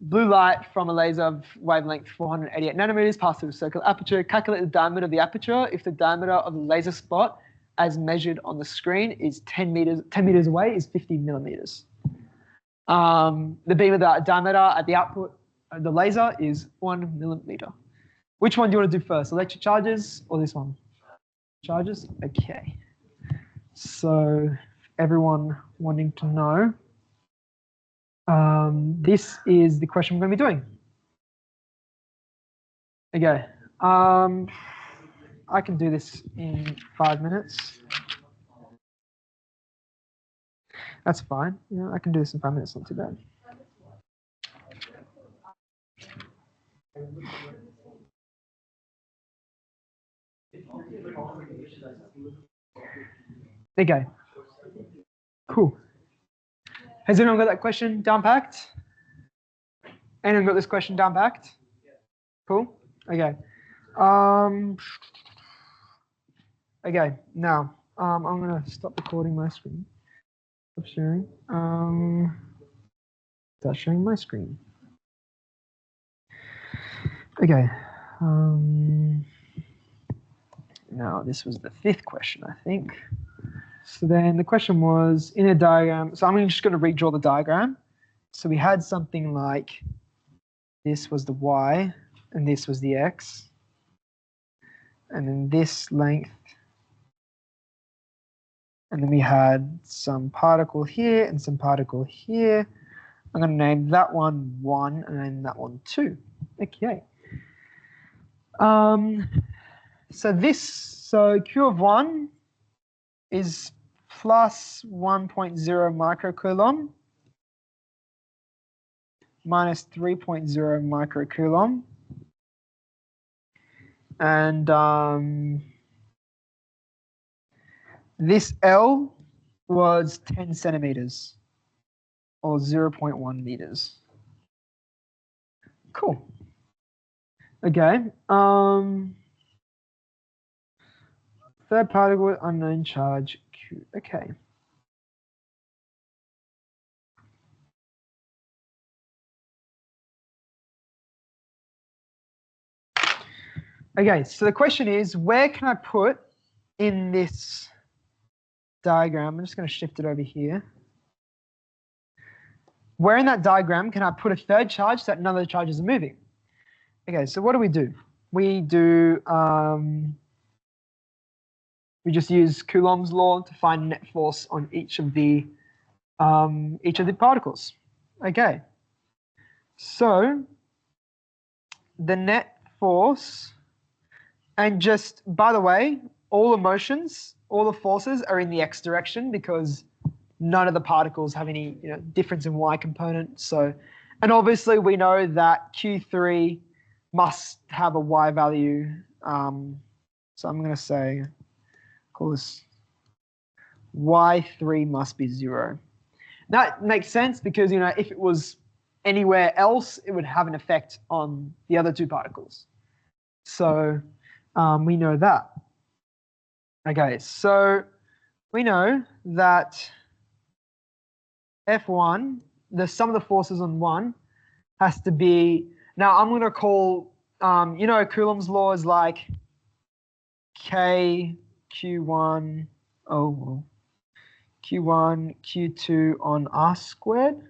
Blue light from a laser of wavelength 488 nanometers passed through a circular aperture. Calculate the diameter of the aperture if the diameter of the laser spot as measured on the screen is 10 meters away is 50 millimeters. The beam of the diameter at the output of the laser is 1 millimeter. Which one do you want to do first, electric charges or this one? Charges? Okay. So everyone wanting to know, this is the question we're going to be doing. Okay. I can do this in 5 minutes. That's fine. Yeah, I can do this in 5 minutes, not too bad. Okay. Cool. Has anyone got that question down packed? Anyone got this question down packed? Cool. Okay. Okay. Now I'm gonna stop recording my screen. Stop sharing. Start sharing my screen. Okay. Now this was the 5th question, I think. So then the question was in a diagram. So I'm just going to redraw the diagram. So we had something like this was the y and this was the x. And then this length. And then we had some particle here and some particle here. I'm going to name that one 1 and then that one 2. Okay. So Q of 1 is plus 1.0 microcoulomb minus 3.0 microcoulomb. And this L, was 10 centimeters or 0.1 meters. Cool. Okay. Third particle with unknown charge Q. Okay. Okay, so the question is, where can I put in this diagram? I'm just going to shift it over here. Where in that diagram can I put a third charge so that none of the charges are moving? Okay, so what do? We just use Coulomb's law to find net force on each of the particles. Okay, so the net force, and just by the way, all the motions, all the forces are in the x direction because none of the particles have any difference in y component. So, and obviously we know that Q3 must have a y value. So I'm going to say, call this y3 must be 0. That makes sense because if it was anywhere else, it would have an effect on the other two particles. So we know that. Okay, so we know that F1, the sum of the forces on 1 has to be, now I'm going to call, Coulomb's law is like K, Q1, Q1, Q2 on R squared.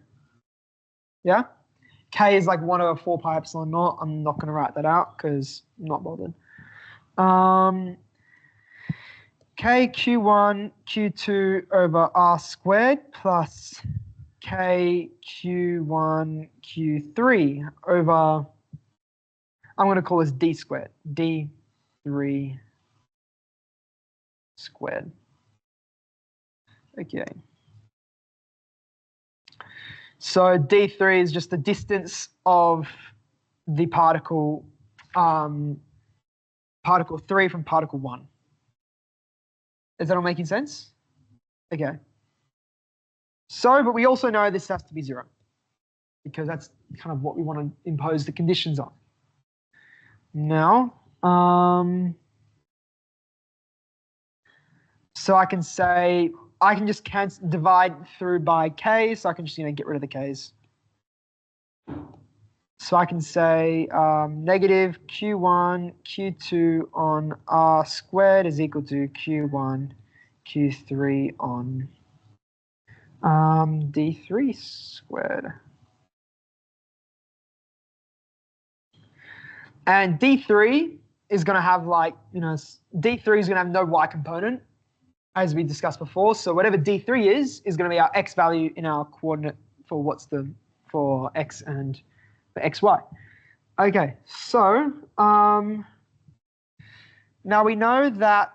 Yeah? K is like 1 over 4 pi epsilon naught. I'm not going to write that out because I'm not bothered. K Q1 Q2 over R squared plus K Q1 Q3 over, I'm going to call this D squared, D3 squared. Okay. So D3 is just the distance of the particle, particle 3 from particle 1. Is that all making sense? Okay. So, but we also know this has to be 0 because that's kind of what we want to impose the conditions on. Now, so I can say, I can just divide through by k, so I can just get rid of the k's. So I can say negative Q1 Q2 on R squared is equal to Q1 Q3 on D3 squared. And D3 is going to have D3 is going to have no y component, as we discussed before. So whatever D3 is going to be our x value in our coordinate for for x and for xy. Okay, so now we know that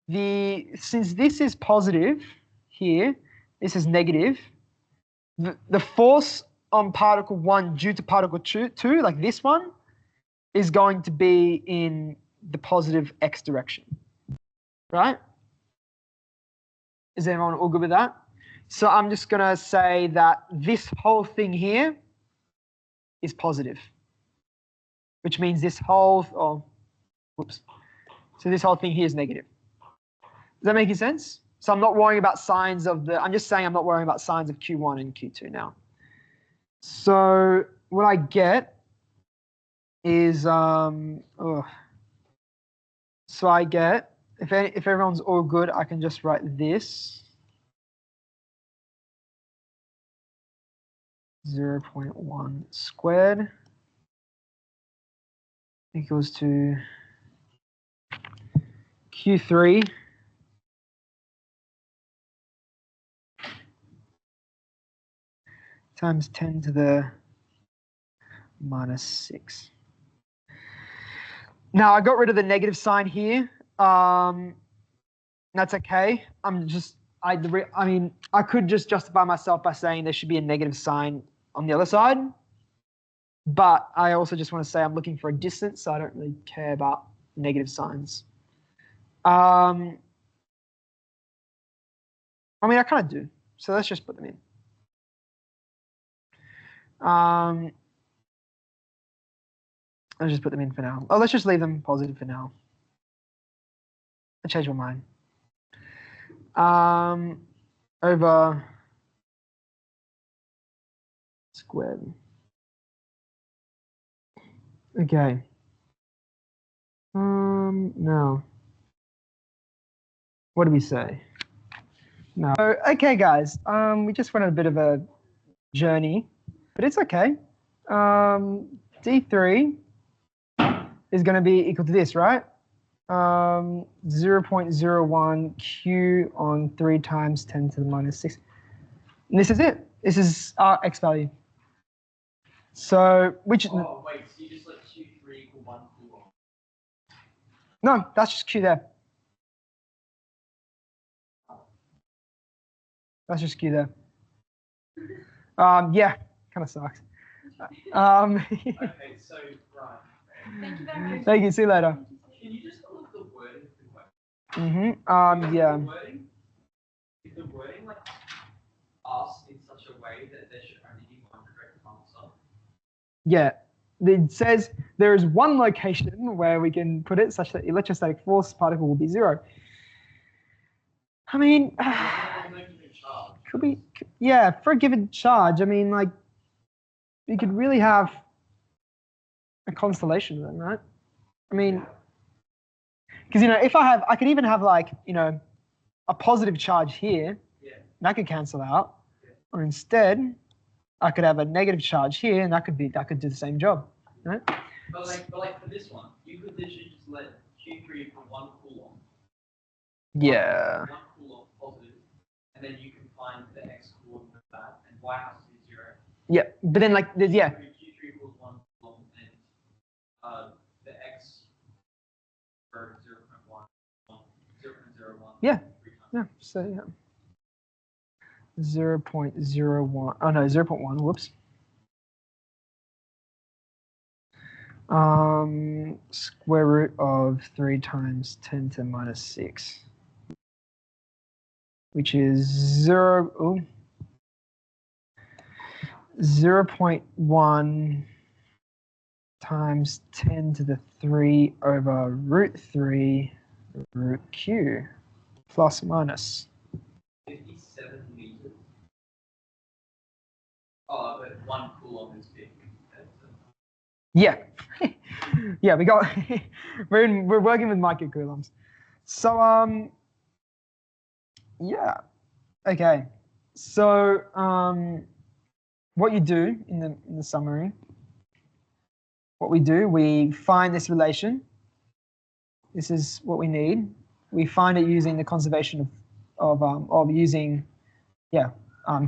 since this is positive here, this is negative, the force on particle 1 due to particle 2, like this one, is going to be in the positive x direction, right? Is everyone all good with that? So I'm just going to say that this whole thing here is positive, which means this whole, so this whole thing here is negative. Is that making sense? So I'm not worrying about signs of I'm just saying I'm not worrying about signs of Q1 and Q2 now. So what I get is, so I get, if everyone's all good, I can just write this. 0.1 squared equals to Q3 times 10 to the minus 6. Now I got rid of the negative sign here. That's okay. I mean, I could just justify myself by saying there should be a negative sign on the other side. But I also just want to say I'm looking for a distance, so I don't really care about negative signs. I mean, I kind of do. So let's just put them in. Let's just put them in for now. Oh, let's just leave them positive for now. I changed my mind. Over squared. Okay. No. What do we say? No. Okay, guys. We just went on a bit of a journey, but it's okay. D3 is going to be equal to this, right? 0.01 Q on 3 times 10 to the minus 6. And this is it. This is our X value. So, which... Oh, wait, so you just let Q3 equal 1 coulomb? No, that's just Q there. That's just Q there. Yeah, kind of sucks. Okay, so, right. Thank you very much. Thank you, see you later. Can you just look at the wording of the question? Yeah. If the wording like asked in such a way that there should only be one correct answer. Yeah. It says there is one location where we can put it such that electrostatic force particle will be 0. I mean, could be, yeah, for a given charge, I mean, like, you could really have a constellation of them, right? I mean, because, if I could even have like, a positive charge here, that could cancel out. Or instead, I could have a negative charge here, and that could do the same job, right? But like for this one, you could literally just let Q3 equal 1 coulomb. Yeah. 1 coulomb positive, and then you can find the X coulomb of that, and Y has to be 0. Yeah, but then like, yeah. Q3 equals 1 coulomb, and the X for 0.1, 0.01. Yeah. Yeah. So yeah. 0.01. Oh no, 0.1. Whoops. Square root of 3 times 10 to the minus 6, which is 0.1 times 10 to the 3 over root 3 root q plus minus 57 meters. Oh, but 1 coulomb is big. Yeah. Yeah, we got we're working with microcoulombs. So yeah. Okay. So what you do in the summary, what we do, we find this relation. This is what we need. We find it using the conservation of using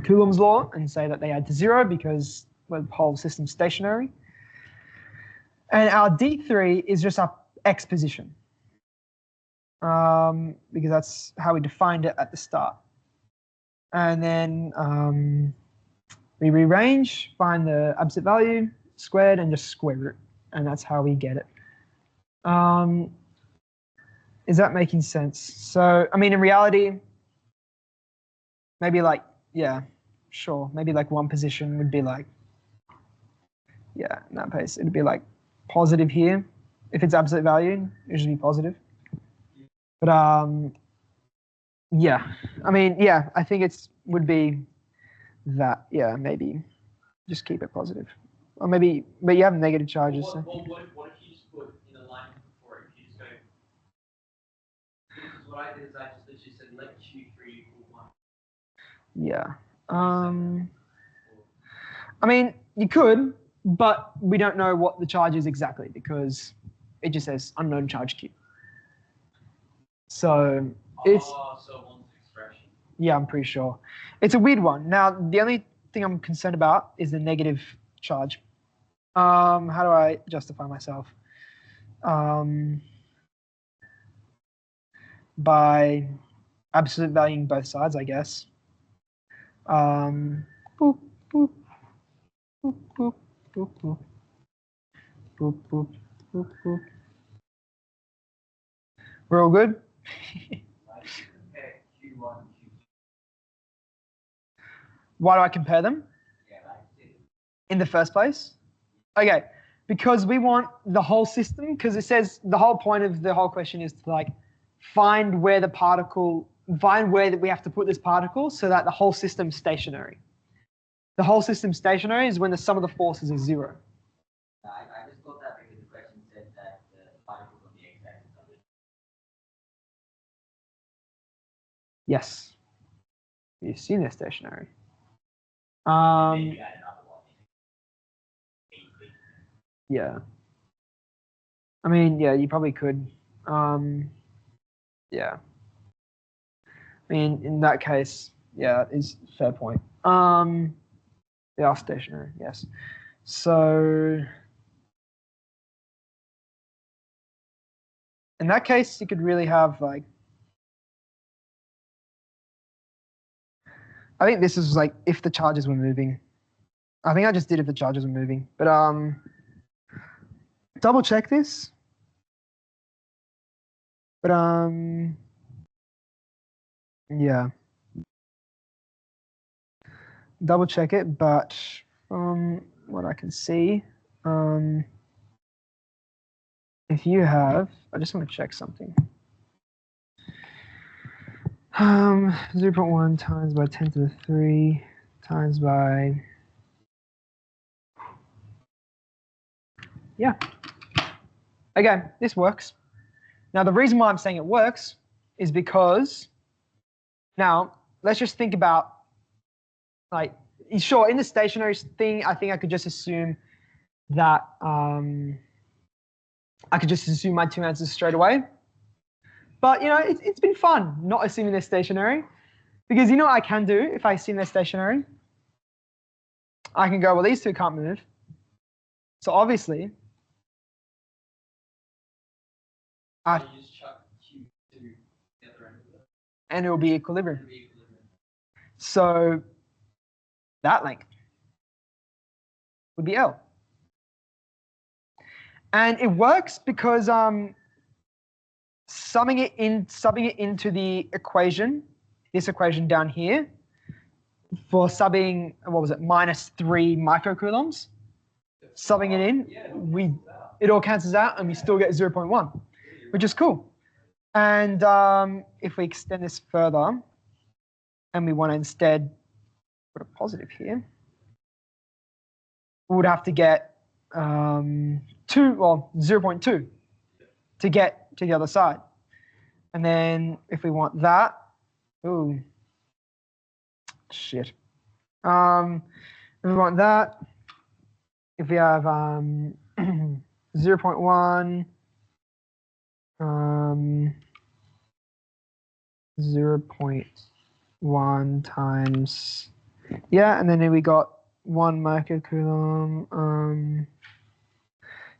Coulomb's law, and say that they add to 0 because the whole system's stationary. And our D3 is just our X position, because that's how we defined it at the start. And then we rearrange, find the absolute value, squared, and just square root. And that's how we get it. Is that making sense? So, I mean, in reality, maybe like, yeah, sure. Maybe like one position would be like, yeah, in that case, it'd be like positive here. If it's absolute value, it should be positive. But yeah, I mean, yeah, I think would be that. Yeah, maybe just keep it positive, or maybe, but you have negative charges. What if you just put in a line before it? If you just go, because what I did is I just literally said let Q3 equal 1. Yeah. I mean, you could, but we don't know what the charge is exactly because it just says unknown charge Q. So it's. Oh, so one's expression. Yeah, I'm pretty sure. It's a weird one. Now, the only thing I'm concerned about is the negative charge. How do I justify myself? By absolute valuing both sides, I guess. Boop, boop, boop, boop, boop, boop, boop, boop, boop, boop, boop. We're all good? Why do I compare them in the first place? Okay, because we want the whole system, because it says the whole point of the whole question is to like find where that we have to put this particle so that the whole system's stationary. The whole system's stationary is when the sum of the forces is 0. I just thought that because the question said that the particles on the x-axis are the... Yes. You assume they're stationary. Yeah. I mean, yeah, you probably could. Yeah. I mean, in that case, yeah, is fair point. They are stationary, yes. So in that case, you could really have like, I think this is like if the charges were moving. I think I just did if the charges were moving, but double check this. But yeah, double check it. But from what I can see, if you have, I just want to check something. 0.1 times by 10 to the 3 times by, yeah. Okay, this works. Now, the reason why I'm saying it works is because, now, let's just think about, like, sure, in the stationary thing, I think I could just assume that, I could just assume my 2 answers straight away. But, you know, it's been fun not assuming they're stationary. Because you know what I can do if I assume they're stationary? I can go, well, these two can't move. So obviously, You just chuck Q to the other end of it. And it will be equilibrium. So that length would be L. And it works because subbing it into the equation, this equation down here, for subbing, what was it, -3 microcoulombs. Subbing it in, it all cancels out and we still get 0.1, which is cool. And if we extend this further and we want to instead put a positive here, we would have to get 0.2 to get to the other side. And then if we want that, ooh, shit. If we want that, if we have 0.1, 0.1 times, yeah, and then we got 1 microcoulomb,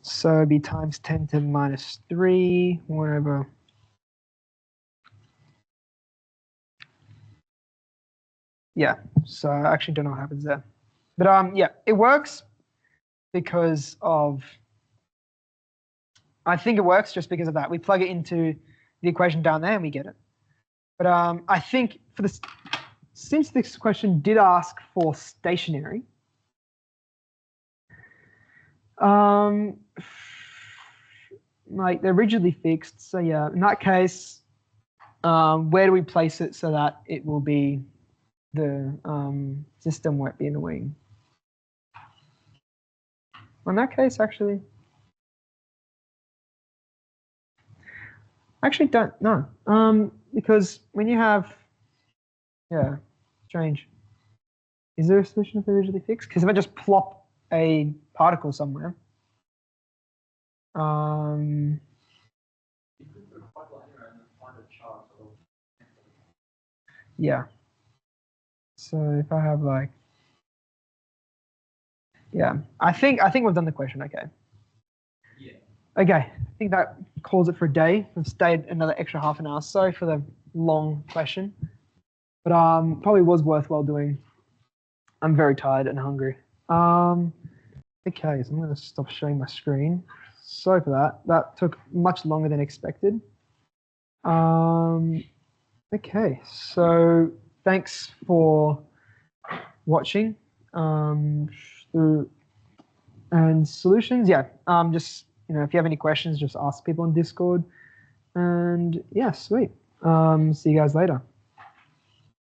so it'd be times 10 to -3, whatever. Yeah, so I actually don't know what happens there. But yeah, it works because of, I think it works just because of that. We plug it into the equation down there and we get it. But I think for this, since this question did ask for stationary, like they're rigidly fixed. So yeah, in that case, where do we place it so that it will be the system won't be annoying? In that case, actually don't know. Because when you have, yeah, strange. Is there a solution if they're rigidly fixed? Because if I just plop a particle somewhere, yeah. So if I have like, yeah, I think we've done the question. Okay. Yeah. Okay, I think that calls it for a day. We've stayed another extra half an hour. Sorry for the long question, but probably was worthwhile doing. I'm very tired and hungry. Okay, so I'm going to stop showing my screen. Sorry for that. That took much longer than expected. Okay, so thanks for watching. And solutions, yeah. Just if you have any questions, just ask people on Discord. And yeah, sweet. See you guys later.